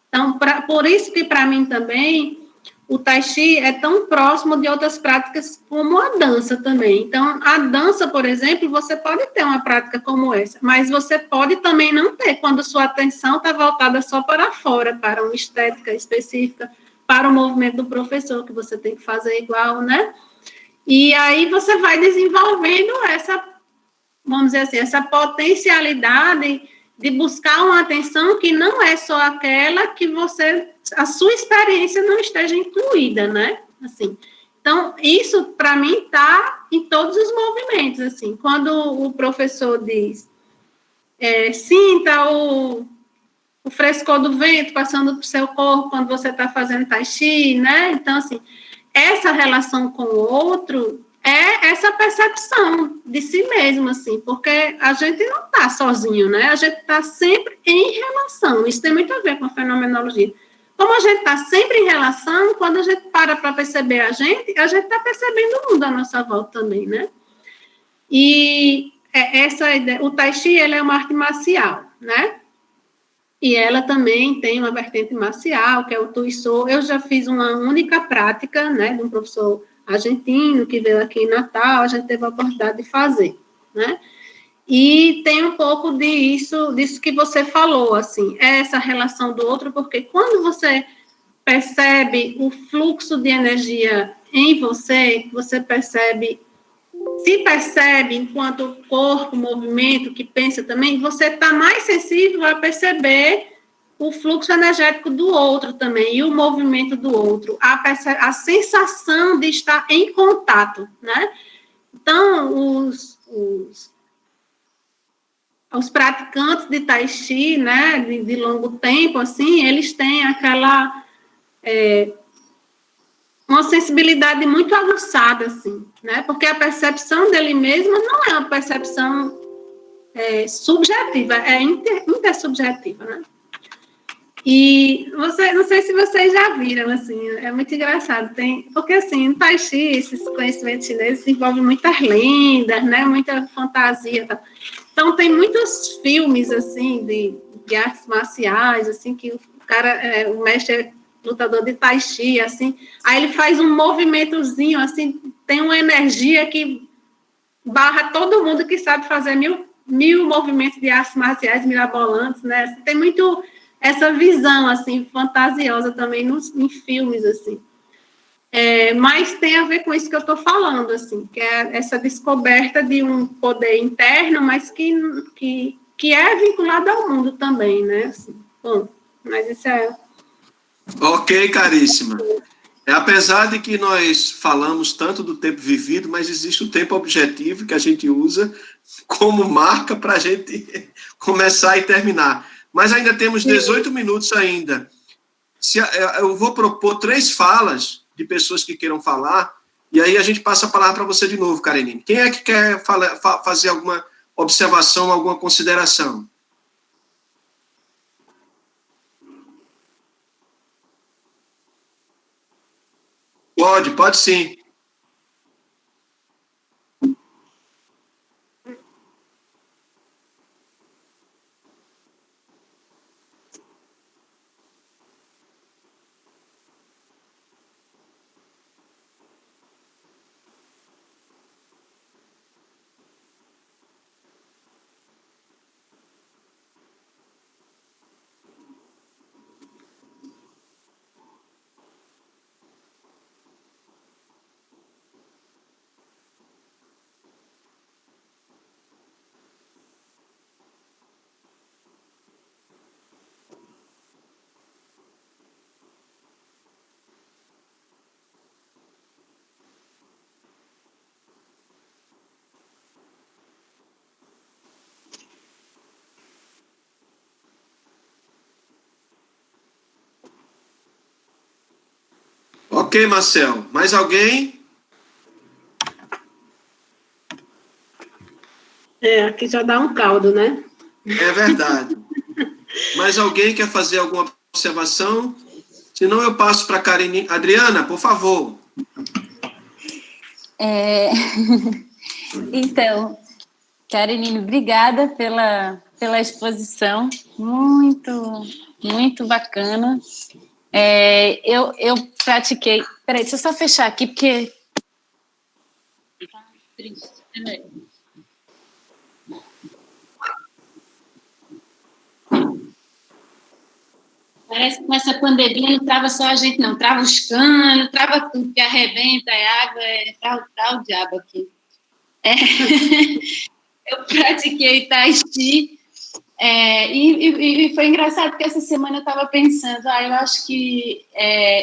Então, por isso que, para mim, também, o Tai Chi é tão próximo de outras práticas como a dança também. Então, a dança, por exemplo, você pode ter uma prática como essa, mas você pode também não ter, quando sua atenção está voltada só para fora, para uma estética específica, para o movimento do professor, que você tem que fazer igual, né? E aí você vai desenvolvendo vamos dizer assim, essa potencialidade de buscar uma atenção que não é só aquela que a sua experiência não esteja incluída, né? Assim, então, isso, para mim, está em todos os movimentos, assim. Quando o professor diz, sinta o frescor do vento passando por seu corpo quando você está fazendo Tai Chi, né? Então, assim, essa relação com o outro é essa percepção de si mesmo, assim, porque a gente não está sozinho, né? A gente está sempre em relação. Isso tem muito a ver com a fenomenologia. Como a gente está sempre em relação, quando a gente para perceber a gente está percebendo o mundo à nossa volta também, né? E essa ideia, o Tai Chi, ele é uma arte marcial, né? E ela também tem uma vertente marcial, que é o Tuiçô. Eu já fiz uma única prática, né, de um professor argentino que veio aqui em Natal, a gente teve a oportunidade de fazer, né? E tem um pouco disso que você falou, assim, essa relação do outro, porque quando você percebe o fluxo de energia em você, você se percebe enquanto corpo, movimento, que pensa também, você está mais sensível a perceber o fluxo energético do outro também, e o movimento do outro, a sensação de estar em contato, né? Então, os praticantes de Tai Chi, né, de longo tempo, assim, eles têm aquela... uma sensibilidade muito aguçada, assim, né? Porque a percepção dele mesmo não é uma percepção subjetiva, é intersubjetiva, né? E não sei se vocês já viram, assim, é muito engraçado, porque, assim, no Tai Chi, esses conhecimentos chineses envolvem muitas lendas, né? Muita fantasia, tá? Então, tem muitos filmes, assim, de artes marciais, assim, que o cara, o mestre lutador de Tai Chi, assim, aí ele faz um movimentozinho, assim, tem uma energia que barra todo mundo que sabe fazer mil movimentos de artes marciais mirabolantes, né? Tem muito essa visão, assim, fantasiosa também em filmes, assim. Mas tem a ver com isso que eu estou falando, assim, que é essa descoberta de um poder interno, mas que é vinculado ao mundo também, né? Assim, bom, mas isso é... Ok, caríssima. Apesar de que nós falamos tanto do tempo vivido, mas existe o tempo objetivo que a gente usa como marca para a gente começar e terminar. Mas ainda temos 18 minutos ainda. Eu vou propor 3 falas de pessoas que queiram falar, e aí a gente passa a palavra para você de novo, Karenine. Quem é que quer fazer alguma observação, alguma consideração? Pode sim. Ok, Marcel. Mais alguém? Aqui já dá um caldo, né? É verdade. Mais alguém quer fazer alguma observação? Senão eu passo para a Karenine. Adriana, por favor. Então, Karenine, obrigada pela exposição. Muito, muito bacana. Eu pratiquei... Peraí, deixa eu só fechar aqui, porque... Tá triste. Peraí. Parece que com essa pandemia não trava só a gente, não. Trava os canos, trava tudo, que arrebenta, água, tá o diabo aqui. Eu pratiquei Tai Chi, e foi engraçado, porque essa semana eu estava pensando, eu acho que...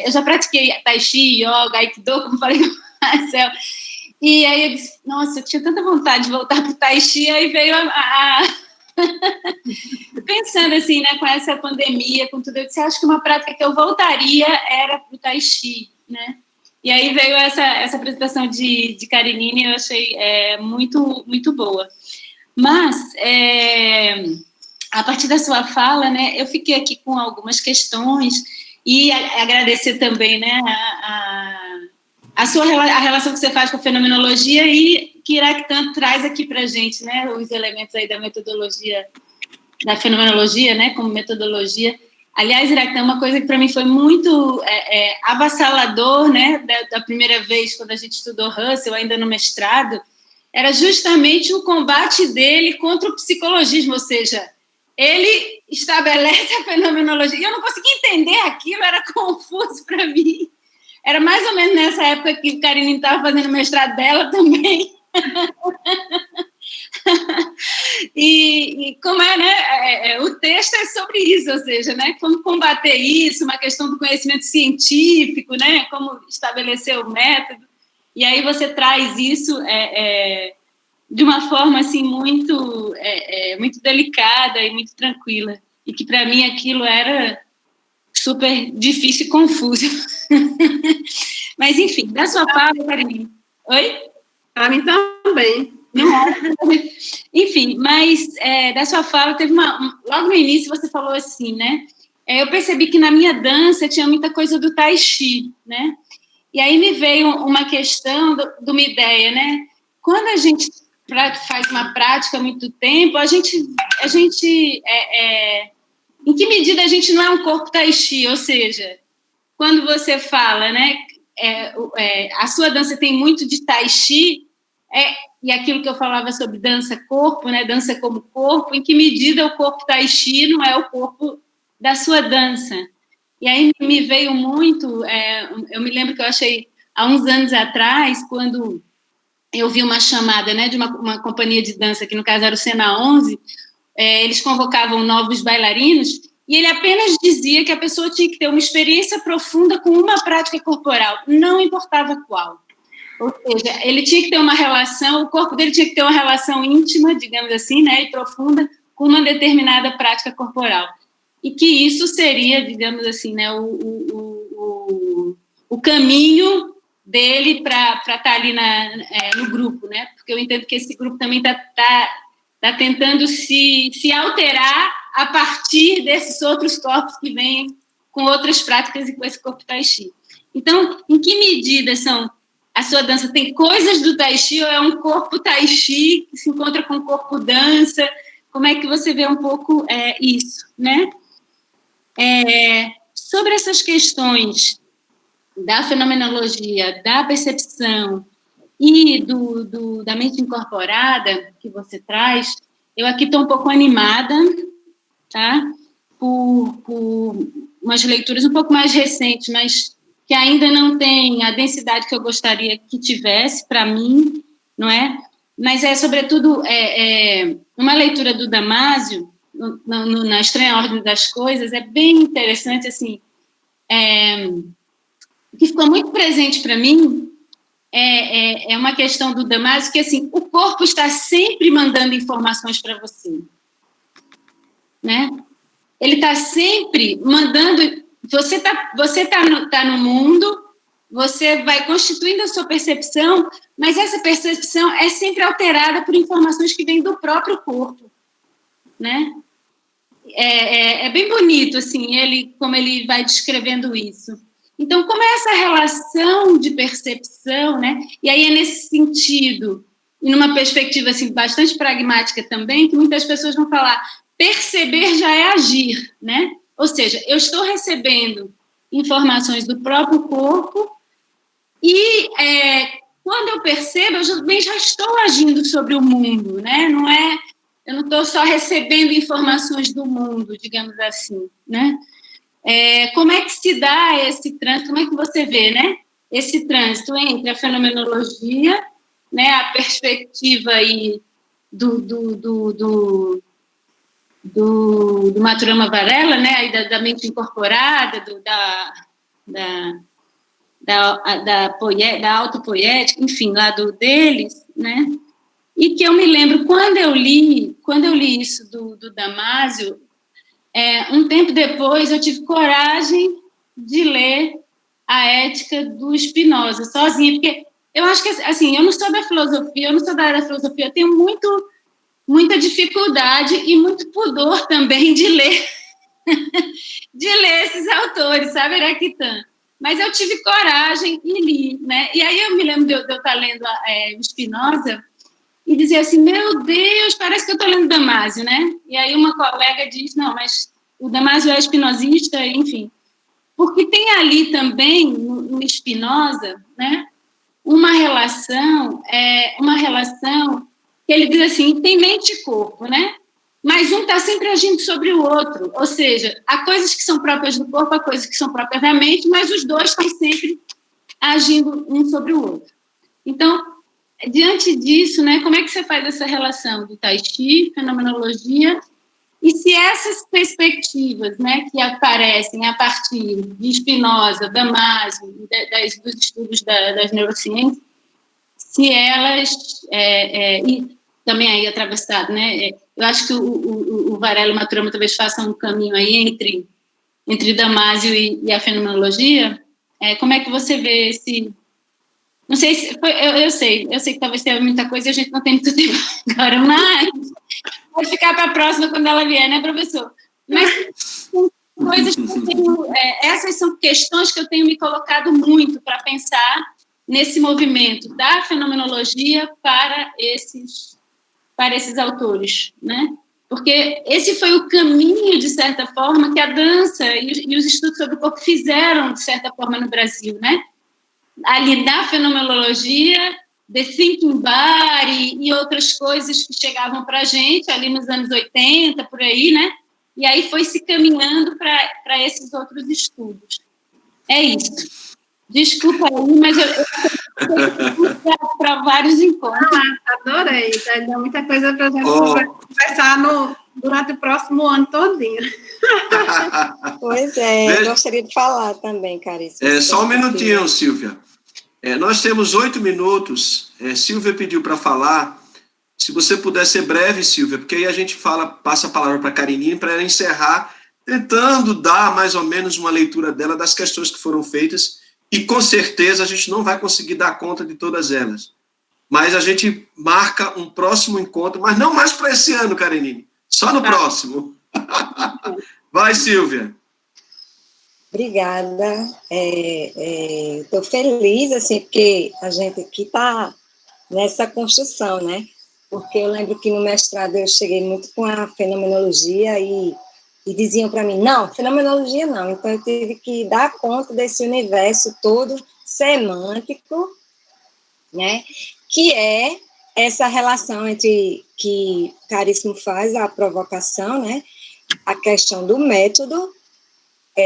eu já pratiquei Tai Chi, Yoga, Aikido, como falei com o Marcel, e aí eu disse, nossa, eu tinha tanta vontade de voltar para o Tai Chi, aí veio pensando assim, né, com essa pandemia, com tudo, eu disse, acho que uma prática que eu voltaria era para o Tai Chi, né? E aí veio essa apresentação de Karenine, eu achei muito, muito boa. Mas, a partir da sua fala, né, eu fiquei aqui com algumas questões e agradecer também, né, a relação que você faz com a fenomenologia e que Iraktan traz aqui para a gente, né, os elementos aí da metodologia, da fenomenologia, né, como metodologia. Aliás, Iraktan, uma coisa que para mim foi muito avassalador, né, da primeira vez, quando a gente estudou Russell, ainda no mestrado, era justamente o combate dele contra o psicologismo, ou seja, ele estabelece a fenomenologia, e eu não conseguia entender aquilo, era confuso para mim. Era mais ou menos nessa época que a Karenine estava fazendo o mestrado dela também. E como né? O texto é sobre isso, ou seja, né? Como combater isso, uma questão do conhecimento científico, né? Como estabelecer o método. E aí você traz isso de uma forma assim muito delicada e muito tranquila. E que para mim aquilo era super difícil e confuso. Mas enfim, da sua fala, Karenine. Oi? Para mim também. Enfim, mas da sua fala, teve logo no início você falou assim, né? Eu percebi que na minha dança tinha muita coisa do Tai Chi, né? E aí me veio uma questão de uma ideia, né? Quando a gente faz uma prática há muito tempo, a gente em que medida a gente não é um corpo Tai Chi? Ou seja, quando você fala, né? A sua dança tem muito de Tai Chi, e aquilo que eu falava sobre dança-corpo, né? Dança como corpo, em que medida o corpo Tai Chi não é o corpo da sua dança? E aí me veio muito, eu me lembro que eu achei, há uns anos atrás, quando eu vi uma chamada, né, de uma companhia de dança, que no caso era o Sena 11, eles convocavam novos bailarinos, e ele apenas dizia que a pessoa tinha que ter uma experiência profunda com uma prática corporal, não importava qual. Ou seja, ele tinha que ter uma relação, o corpo dele tinha que ter uma relação íntima, digamos assim, né, e profunda, com uma determinada prática corporal. E que isso seria, digamos assim, né, o caminho dele para estar ali no grupo, né? Porque eu entendo que esse grupo também está tentando se alterar a partir desses outros corpos que vêm com outras práticas e com esse corpo Tai Chi. Então, em que medida a sua dança tem coisas do Tai Chi ou é um corpo Tai Chi que se encontra com o corpo dança? Como é que você vê um pouco isso, né? Sobre essas questões da fenomenologia, da percepção e da mente incorporada que você traz, eu aqui estou um pouco animada, tá? Por umas leituras um pouco mais recentes, mas que ainda não tem a densidade que eu gostaria que tivesse, para mim, não é? Mas sobretudo, uma leitura do Damásio, na Estranha Ordem das Coisas, é bem interessante, assim, o que ficou muito presente para mim é uma questão do Damásio que, assim, o corpo está sempre mandando informações para você, né? Ele está sempre mandando, você tá no mundo, você vai constituindo a sua percepção, mas essa percepção é sempre alterada por informações que vêm do próprio corpo, né? É bem bonito, assim, como ele vai descrevendo isso. Então, como é essa relação de percepção, né? E aí é nesse sentido, e numa perspectiva assim, bastante pragmática também, que muitas pessoas vão falar, perceber já é agir, né? Ou seja, eu estou recebendo informações do próprio corpo e quando eu percebo, eu já estou agindo sobre o mundo, né? Eu não estou só recebendo informações do mundo, digamos assim, né? Como é que se dá esse trânsito? Como é que você vê, né? Esse trânsito entre a fenomenologia, né? A perspectiva aí do Maturana Varela, né? Aí da mente incorporada, da autopoética, enfim, lá deles, né? E que eu me lembro, quando eu li isso do Damásio, um tempo depois eu tive coragem de ler a a ética do Spinoza, sozinha, porque eu acho que, assim, eu não sou da filosofia, eu não sou da área da filosofia, eu tenho muita dificuldade e muito pudor também de ler esses autores, sabe, Iraquitã? Mas eu tive coragem e li, né? E aí eu me lembro de eu estar lendo o Spinoza e dizer assim, meu Deus, parece que eu estou lendo Damásio, né? E aí uma colega diz, não, mas o Damásio é espinosista, enfim. Porque tem ali também, no Spinoza, né, uma relação que ele diz assim, tem mente e corpo, né? Mas um está sempre agindo sobre o outro, ou seja, há coisas que são próprias do corpo, há coisas que são próprias da mente, mas os dois estão sempre agindo um sobre o outro. Então, diante disso, né, como é que você faz essa relação do Tai Chi, fenomenologia, e se essas perspectivas, né, que aparecem a partir de Spinoza, Damásio, dos estudos das neurociências, se elas, e também aí atravessado, né, eu acho que o Varela e o Maturana talvez façam um caminho aí entre Damásio e a fenomenologia. Como é que você vê esse... Não sei se... Eu sei que talvez tenha muita coisa e a gente não tem muito tempo agora, mas pode ficar para a próxima quando ela vier, né, professor? Mas são coisas que eu tenho... essas são questões que eu tenho me colocado muito para pensar nesse movimento da fenomenologia para esses autores, né? Porque esse foi o caminho, de certa forma, que a dança e os estudos sobre o corpo fizeram, de certa forma, no Brasil, né? Ali na fenomenologia, The Thinking Body e outras coisas que chegavam para a gente ali nos anos 80, por aí, né? E aí foi se caminhando para esses outros estudos. É isso. Desculpa aí, mas eu para vários encontros. Adorei, dá muita coisa para a gente conversar durante o próximo ano todinho. Pois é, eu gostaria de falar também, caríssimo. Só um minutinho, Silvia. Nós temos 8 minutos. Silvia pediu para falar. Se você puder ser breve, Silvia, porque aí a gente passa a palavra para a Karenine para ela encerrar, tentando dar mais ou menos uma leitura dela das questões que foram feitas. E com certeza a gente não vai conseguir dar conta de todas elas. Mas a gente marca um próximo encontro, mas não mais para esse ano, Karenine. Só no próximo. Vai, Silvia. Obrigada. Estou feliz, assim, porque a gente aqui está nessa construção, né? Porque eu lembro que no mestrado eu cheguei muito com a fenomenologia e diziam para mim, não, fenomenologia não. Então eu tive que dar conta desse universo todo semântico, né? Que é essa relação entre que Caríssimo faz, a provocação, né? A questão do método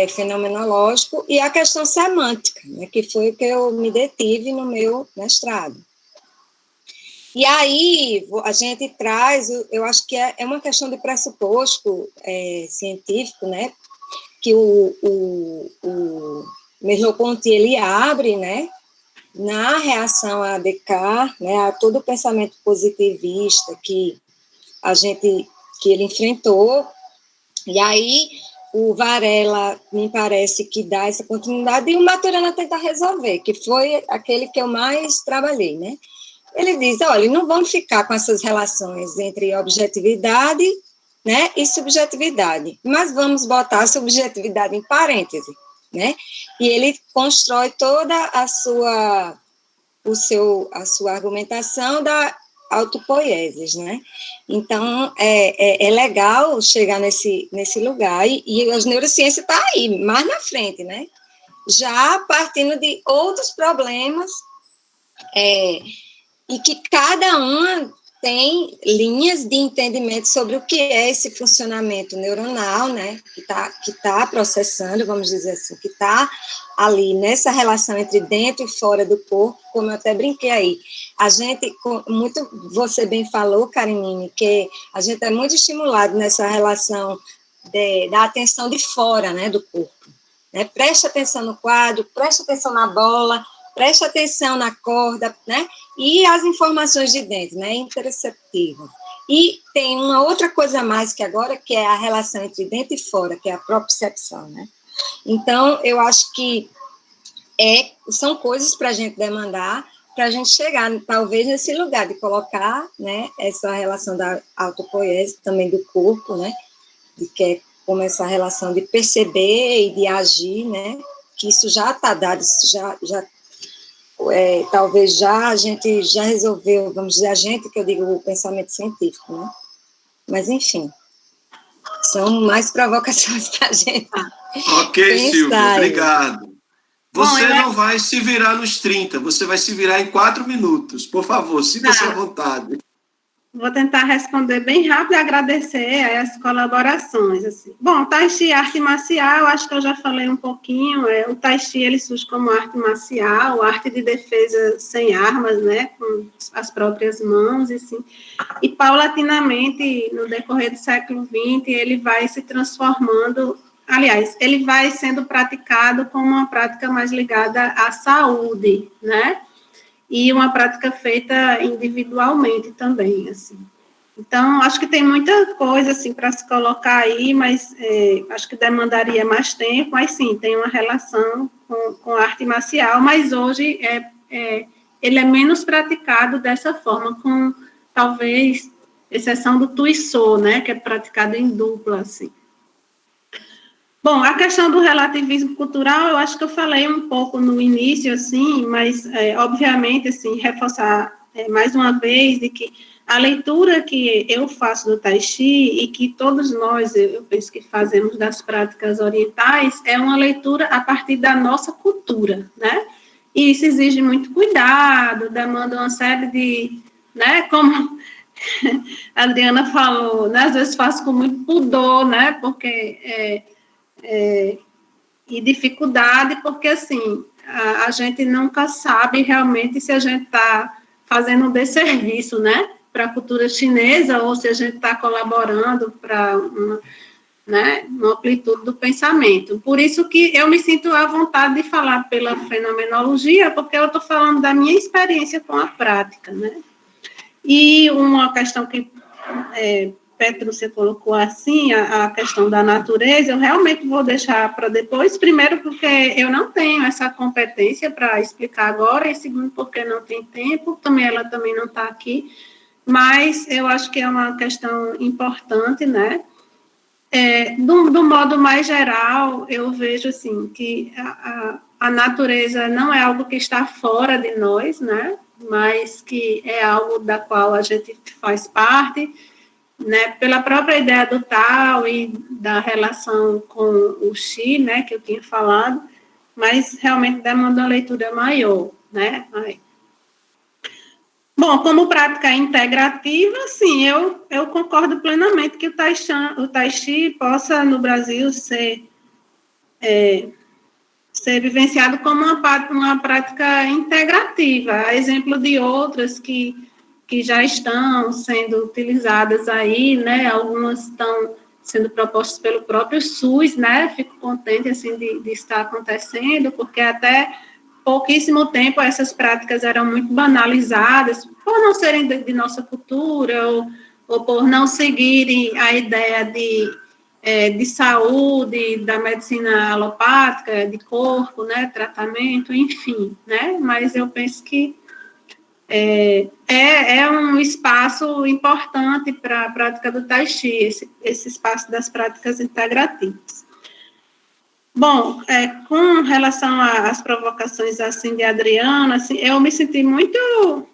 fenomenológico e a questão semântica, né? Que foi o que eu me detive no meu mestrado. E aí a gente traz, eu acho que é uma questão de pressuposto científico, né? Que o Merleau-Ponty ele abre, né? Na reação a Descartes, né? A todo o pensamento positivista que ele enfrentou. E aí o Varela me parece que dá essa continuidade e o Maturana tenta resolver, que foi aquele que eu mais trabalhei, né? Ele diz, olha, não vamos ficar com essas relações entre objetividade, né, e subjetividade, mas vamos botar a subjetividade em parêntese, né? E ele constrói toda a sua argumentação da autopoiesis, né? Então, é legal chegar nesse lugar, e as neurociências estão aí, mais na frente, né? Já partindo de outros problemas, e que cada uma tem linhas de entendimento sobre o que é esse funcionamento neuronal, né, que tá processando, vamos dizer assim, que está ali nessa relação entre dentro e fora do corpo, como eu até brinquei aí. A gente, você bem falou, Karenine, que a gente é muito estimulado nessa relação da atenção de fora, né, do corpo. Né? Preste atenção no quadro, preste atenção na bola, preste atenção na corda, né? E as informações de dentro, né? Interoceptiva. E tem uma outra coisa a mais que agora, que é a relação entre dentro e fora, que é a propriocepção, né? Então, eu acho que são coisas para a gente demandar, para a gente chegar, talvez, nesse lugar de colocar, né, essa relação da autopoiese, também do corpo, né, de que é como essa relação de perceber e de agir, né, que isso já está dado, isso talvez já a gente já resolveu, vamos dizer, que eu digo o pensamento científico, né, mas, enfim, são mais provocações para a gente. Ok, Silvia, obrigado. Você não vai se virar nos 30, você vai se virar em 4 minutos. Por favor, sinta-se à vontade. Vou tentar responder bem rápido e agradecer as colaborações. Assim. Bom, Tai Chi, arte marcial, acho que eu já falei um pouquinho. O Tai Chi, ele surge como arte marcial, arte de defesa sem armas, né, com as próprias mãos, assim. E, paulatinamente, no decorrer do século XX, ele vai se transformando. Aliás, ele vai sendo praticado como uma prática mais ligada à saúde, né? E uma prática feita individualmente também, assim. Então, acho que tem muita coisa, assim, para se colocar aí, mas acho que demandaria mais tempo, mas sim, tem uma relação com a arte marcial, mas hoje ele é menos praticado dessa forma, com, talvez, exceção do Tuiçô, né, que é praticado em dupla, assim. Bom, a questão do relativismo cultural, eu acho que eu falei um pouco no início, assim, mas, obviamente, assim, reforçar mais uma vez de que a leitura que eu faço do Tai Chi e que todos nós, eu penso que fazemos das práticas orientais, é uma leitura a partir da nossa cultura, né? E isso exige muito cuidado, demanda uma série de, né, como a Adriana falou, né, às vezes faço com muito pudor, né, porque... e dificuldade, porque, assim, a gente nunca sabe realmente se a gente está fazendo um desserviço, né, para a cultura chinesa, ou se a gente está colaborando para uma amplitude do pensamento. Por isso que eu me sinto à vontade de falar pela fenomenologia, porque eu estou falando da minha experiência com a prática, né. E uma questão que... Petro, você colocou assim, a questão da natureza, eu realmente vou deixar para depois, primeiro porque eu não tenho essa competência para explicar agora, e segundo porque não tem tempo, também ela também não está aqui, mas eu acho que é uma questão importante, né? Do modo mais geral, eu vejo assim, que a natureza não é algo que está fora de nós, né? Mas que é algo da qual a gente faz parte, né, pela própria ideia do Tao e da relação com o Xi, né, que eu tinha falado, mas realmente demanda uma leitura maior, né. Bom, como prática integrativa, sim, eu concordo plenamente que o Tai Chi possa, no Brasil, ser vivenciado como uma prática integrativa, a exemplo de outras que já estão sendo utilizadas aí, né, algumas estão sendo propostas pelo próprio SUS, né, fico contente, assim, de estar acontecendo, porque até pouquíssimo tempo essas práticas eram muito banalizadas, por não serem de nossa cultura, ou por não seguirem a ideia de saúde, da medicina alopática, de corpo, né, tratamento, enfim, né, mas eu penso que é um espaço importante para a prática do Tai Chi, esse espaço das práticas integrativas. Bom, com relação às provocações assim, de Adriana, assim, eu me senti muito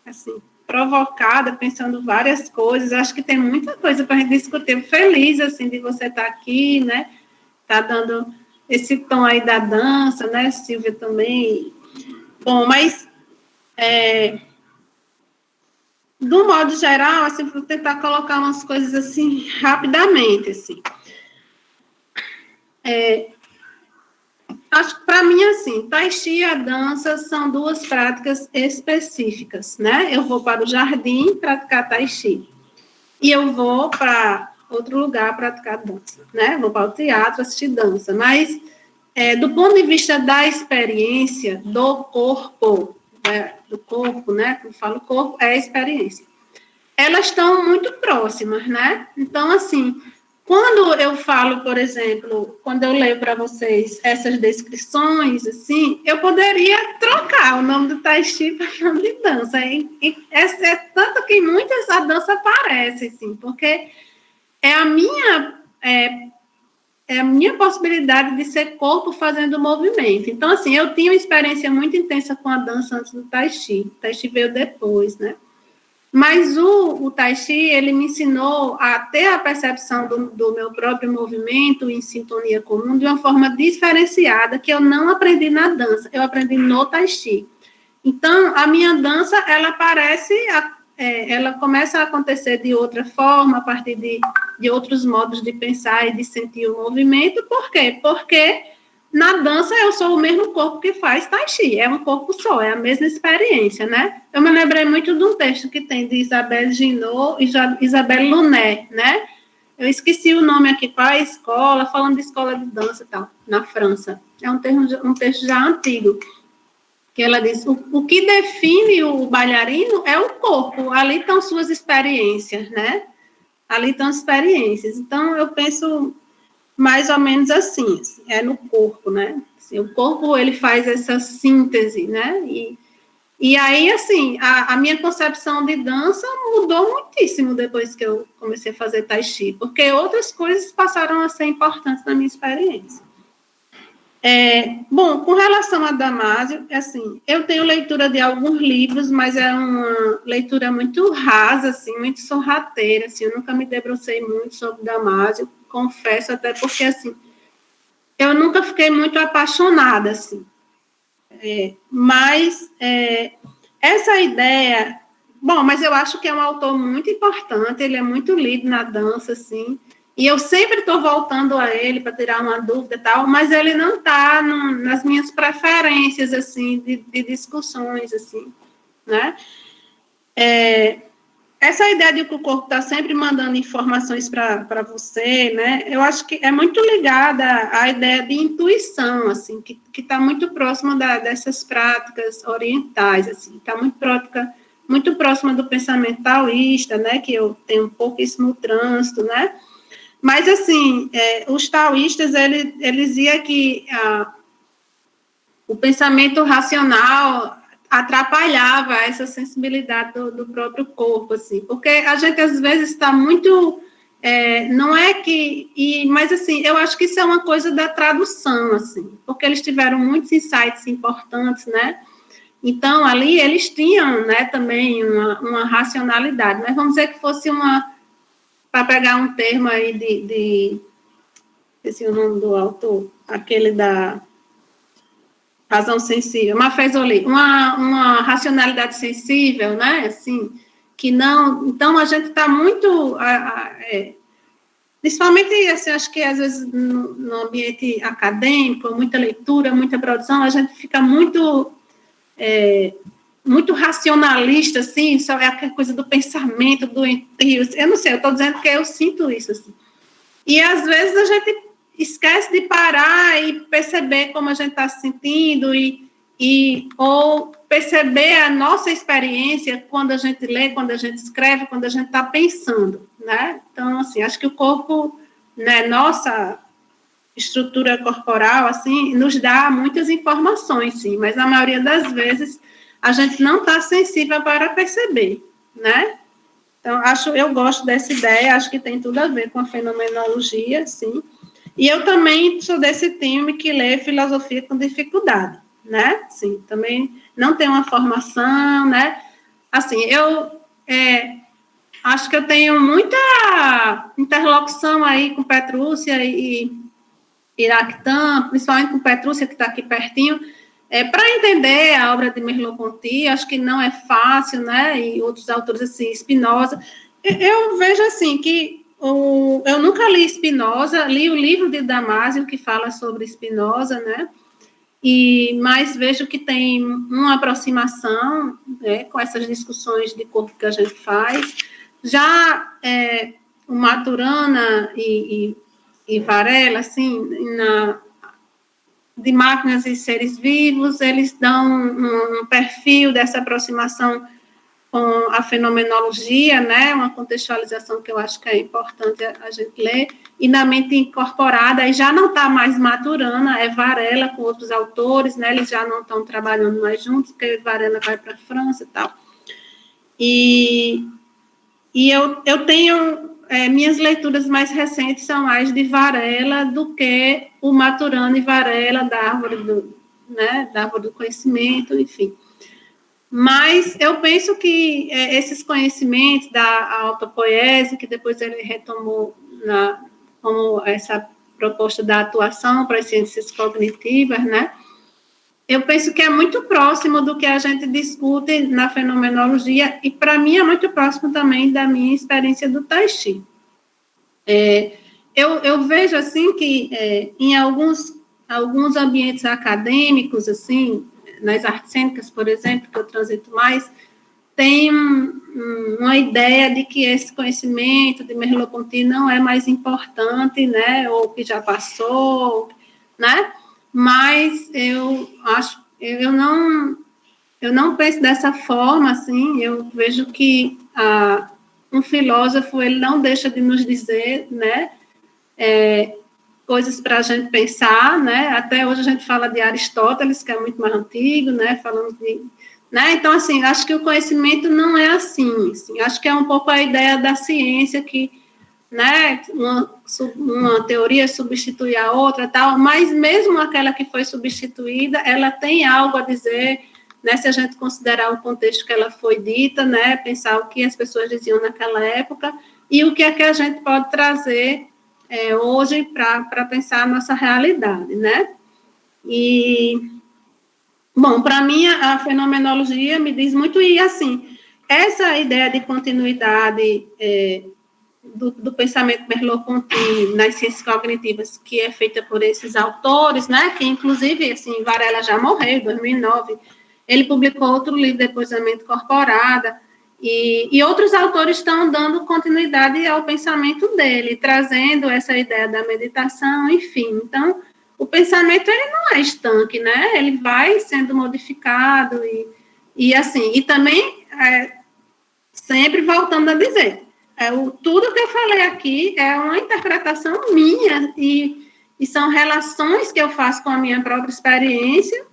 assim, provocada, pensando várias coisas, acho que tem muita coisa para a gente discutir, feliz assim, de você estar aqui, né, tá dando esse tom aí da dança, né, Silvia também. Bom, mas do modo geral, assim, vou tentar colocar umas coisas assim, rapidamente, assim. Acho que, para mim, assim, Tai Chi e a dança são duas práticas específicas, né? Eu vou para o jardim praticar Tai Chi, e eu vou para outro lugar praticar dança, né? Vou para o teatro assistir dança, mas, do ponto de vista da experiência do corpo, né? Quando eu falo corpo, é a experiência. Elas estão muito próximas, né? Então, assim, quando eu falo, por exemplo, quando eu leio para vocês essas descrições, assim, eu poderia trocar o nome do Tai Chi para o nome de dança. É tanto que muitas a dança aparece, assim, porque é a minha possibilidade de ser corpo fazendo movimento. Então, assim, eu tinha uma experiência muito intensa com a dança antes do Tai Chi. O Tai Chi veio depois, né? Mas o Tai Chi, ele me ensinou a ter a percepção do meu próprio movimento em sintonia comum de uma forma diferenciada, que eu não aprendi na dança, eu aprendi no Tai Chi. Então, a minha dança, ela ela começa a acontecer de outra forma, a partir de outros modos de pensar e de sentir o movimento. Por quê? Porque na dança eu sou o mesmo corpo que faz Tai Chi, é um corpo só, é a mesma experiência, né? Eu me lembrei muito de um texto que tem de Isabelle Ginot e Isabelle Lunet, né? Eu esqueci o nome aqui, qual é a escola, falando de escola de dança e tal, na França. É um texto já antigo, que ela diz, o que define o bailarino é o corpo, ali estão suas experiências, né? Ali estão as experiências. Então, eu penso mais ou menos assim, é no corpo, né? Assim, o corpo, ele faz essa síntese, né? E aí, assim, a minha concepção de dança mudou muitíssimo depois que eu comecei a fazer Tai Chi, porque outras coisas passaram a ser importantes na minha experiência. Bom, com relação a Damásio, assim, eu tenho leitura de alguns livros, mas é uma leitura muito rasa, assim, muito sorrateira, assim, eu nunca me debrucei muito sobre Damásio, confesso, até porque, assim, eu nunca fiquei muito apaixonada, assim. Mas essa ideia... Bom, mas eu acho que é um autor muito importante, ele é muito lido na dança, assim, e eu sempre estou voltando a ele para tirar uma dúvida e tal, mas ele não está nas minhas preferências, assim, de discussões, assim, né? Essa ideia de que o corpo está sempre mandando informações para você, né? Eu acho que é muito ligada à ideia de intuição, assim, que está muito próxima dessas práticas orientais, assim, está muito próxima do pensamento taoísta, né? Que eu tenho pouquíssimo trânsito, né? Mas, assim, os taoístas, eles diziam que o pensamento racional atrapalhava essa sensibilidade do próprio corpo, assim, porque a gente, às vezes, está muito... não é que... mas, assim, eu acho que isso é uma coisa da tradução, assim, porque eles tiveram muitos insights importantes, né? Então, ali, eles tinham, né, também uma racionalidade, mas vamos dizer que fosse para pegar um termo aí esqueci o nome do autor, aquele da razão sensível, Maffesoli, uma racionalidade sensível, né, assim, que não... Então, a gente está muito... principalmente, assim, acho que, às vezes, no ambiente acadêmico, muita leitura, muita produção, a gente fica muito racionalista, assim, só é aquela coisa do pensamento, doentio, eu não sei, eu estou dizendo que eu sinto isso, assim. E, às vezes, a gente esquece de parar e perceber como a gente está se sentindo ou perceber a nossa experiência quando a gente lê, quando a gente escreve, quando a gente está pensando, né? Então, assim, acho que o corpo, né, nossa estrutura corporal, assim, nos dá muitas informações, sim, mas na maioria das vezes a gente não está sensível para perceber, né? Então, eu gosto dessa ideia, acho que tem tudo a ver com a fenomenologia, sim. E eu também sou desse time que lê filosofia com dificuldade, né? Sim, também não tenho uma formação, né? Assim, eu acho que eu tenho muita interlocução aí com Petrúcia e Iraquitã, principalmente com Petrúcia, que está aqui pertinho, para entender a obra de Merleau-Ponty, acho que não é fácil, né? E outros autores, assim, Spinoza. Eu vejo, assim, que eu nunca li Spinoza, li o livro de Damásio, que fala sobre Spinoza, né? Mas vejo que tem uma aproximação, né, com essas discussões de corpo que a gente faz. Já o Maturana e Varela, assim, de máquinas e seres vivos, eles dão um perfil dessa aproximação com a fenomenologia, né, uma contextualização que eu acho que é importante a gente ler, e na mente incorporada, aí já não está mais Maturana, é Varela com outros autores, né, eles já não estão trabalhando mais juntos, porque Varela vai para a França e tal. E eu tenho, minhas leituras mais recentes são mais de Varela do que o Maturana e Varela da árvore do conhecimento, enfim. Mas eu penso que esses conhecimentos da autopoiese, que depois ele retomou como essa proposta da atuação para as ciências cognitivas, né? Eu penso que é muito próximo do que a gente discute na fenomenologia, e para mim é muito próximo também da minha experiência do Tai Chi. Eu vejo, assim, que em alguns ambientes acadêmicos, assim, nas artes cênicas, por exemplo, que eu transito mais, tem uma ideia de que esse conhecimento de Merleau-Ponty não é mais importante, né, ou que já passou, né, mas eu não penso dessa forma, assim, eu vejo que um filósofo, ele não deixa de nos dizer, né, coisas para a gente pensar, né? Até hoje a gente fala de Aristóteles, que é muito mais antigo, né? Falamos de, né? Então, assim, acho que o conhecimento não é assim. Acho que é um pouco a ideia da ciência que, né? Uma teoria substitui a outra, tal. Mas mesmo aquela que foi substituída, ela tem algo a dizer, né? Se a gente considerar o contexto que ela foi dita, né? Pensar o que as pessoas diziam naquela época e o que é que a gente pode trazer hoje para pensar a nossa realidade, né? E, bom, para mim, a fenomenologia me diz muito, e assim, essa ideia de continuidade do pensamento Merleau-Ponty nas ciências cognitivas, que é feita por esses autores, né? Que, inclusive, assim, Varela já morreu em 2009, ele publicou outro livro depois da mente corporada, e outros autores estão dando continuidade ao pensamento dele, trazendo essa ideia da meditação, enfim. Então, o pensamento, ele não é estanque, né? Ele vai sendo modificado e assim, e também, sempre voltando a dizer, tudo que eu falei aqui é uma interpretação minha e são relações que eu faço com a minha própria experiência,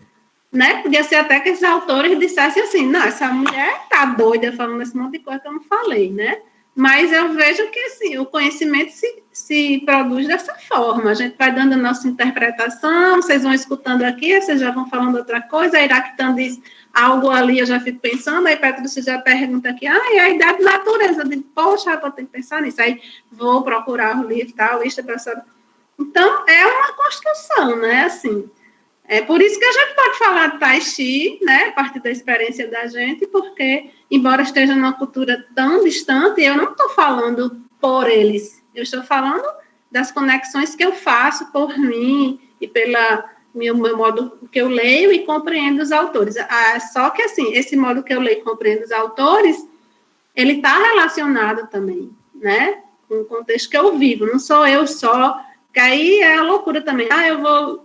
né? Podia ser até que esses autores dissessem assim, não, essa mulher tá doida falando esse monte de coisa que eu não falei, né? Mas eu vejo que, assim, o conhecimento se produz dessa forma, a gente vai dando a nossa interpretação, vocês vão escutando aqui, vocês já vão falando outra coisa, a Iraquitã diz algo ali, eu já fico pensando, aí Petrúcia já pergunta aqui, e a idade de natureza, eu digo, poxa, eu tenho que pensar nisso, aí vou procurar o livro e tal, isso, professora. Então, é uma construção, né, assim. É por isso que a gente pode falar de Tai Chi, né, a partir da experiência da gente, porque, embora esteja numa cultura tão distante, eu não estou falando por eles, eu estou falando das conexões que eu faço por mim e pelo meu modo que eu leio e compreendo os autores. Só que, assim, esse modo que eu leio e compreendo os autores, ele está relacionado também, né, com o contexto que eu vivo, não sou eu só, que aí é a loucura também. Eu vou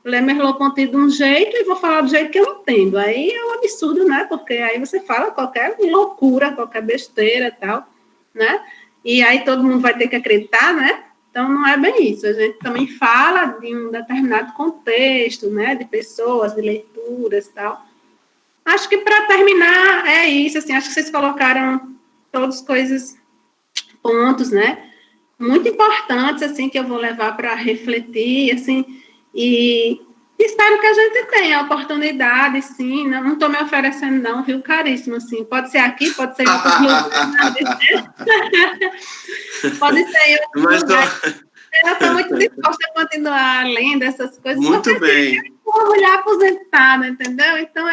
ler Merleau-Ponty de um jeito e vou falar do jeito que eu entendo. Aí é um absurdo, né? Porque aí você fala qualquer loucura, qualquer besteira e tal, né? E aí todo mundo vai ter que acreditar, né? Então, não é bem isso. A gente também fala de um determinado contexto, né? De pessoas, de leituras e tal. Acho que, para terminar, é isso. Assim, acho que vocês colocaram todas coisas, pontos, né? Muito importantes, assim, que eu vou levar para refletir, assim. E espero que a gente tenha a oportunidade, sim, não estou me oferecendo não, viu, caríssimo, assim, pode ser aqui, pode ser em outros lugares, pode ser em outros lugares. Eu estou muito disposta a continuar lendo essas coisas. Muito bem. Eu sou uma mulher aposentada, entendeu? Então,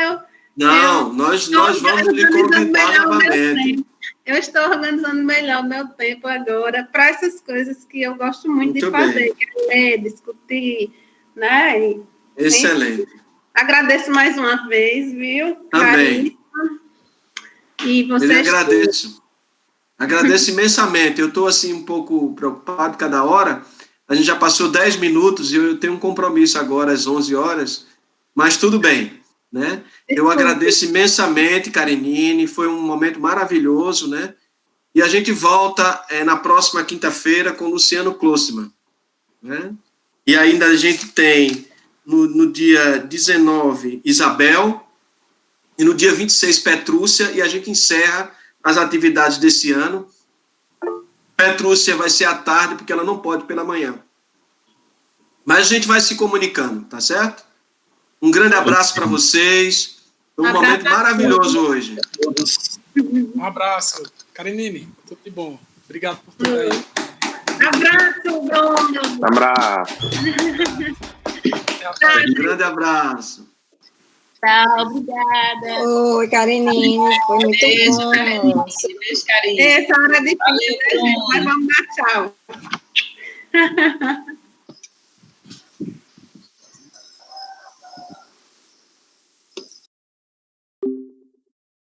nós vamos lhe convidar novamente. Eu estou organizando melhor o meu tempo agora para essas coisas que eu gosto muito de fazer, que é ler, discutir, né? Excelente. Agradeço mais uma vez, viu? Também. E vocês... Eu agradeço. Agradeço imensamente. Eu estou, assim, um pouco preocupado cada hora. A gente já passou 10 minutos e eu tenho um compromisso agora às 11 horas, mas tudo bem. né? Eu agradeço imensamente, Karenine, foi um momento maravilhoso, né? E a gente volta na próxima quinta-feira com Luciano Klossman, né? E ainda a gente tem, no dia 19, Isabel, e no dia 26, Petrúcia, e a gente encerra as atividades desse ano. Petrúcia vai ser à tarde, porque ela não pode pela manhã. Mas a gente vai se comunicando, tá certo? Um grande abraço para vocês. Foi um momento maravilhoso hoje. Um abraço. Karenine, tudo de bom. Obrigado por tudo aí. Abraço, Bruno. Abraço. Um grande abraço. Tchau, obrigada. Oi, Karenine, foi muito Beijo, bom. Beijo, Karine. Essa hora é difícil, né, gente? Mas vamos dar tchau.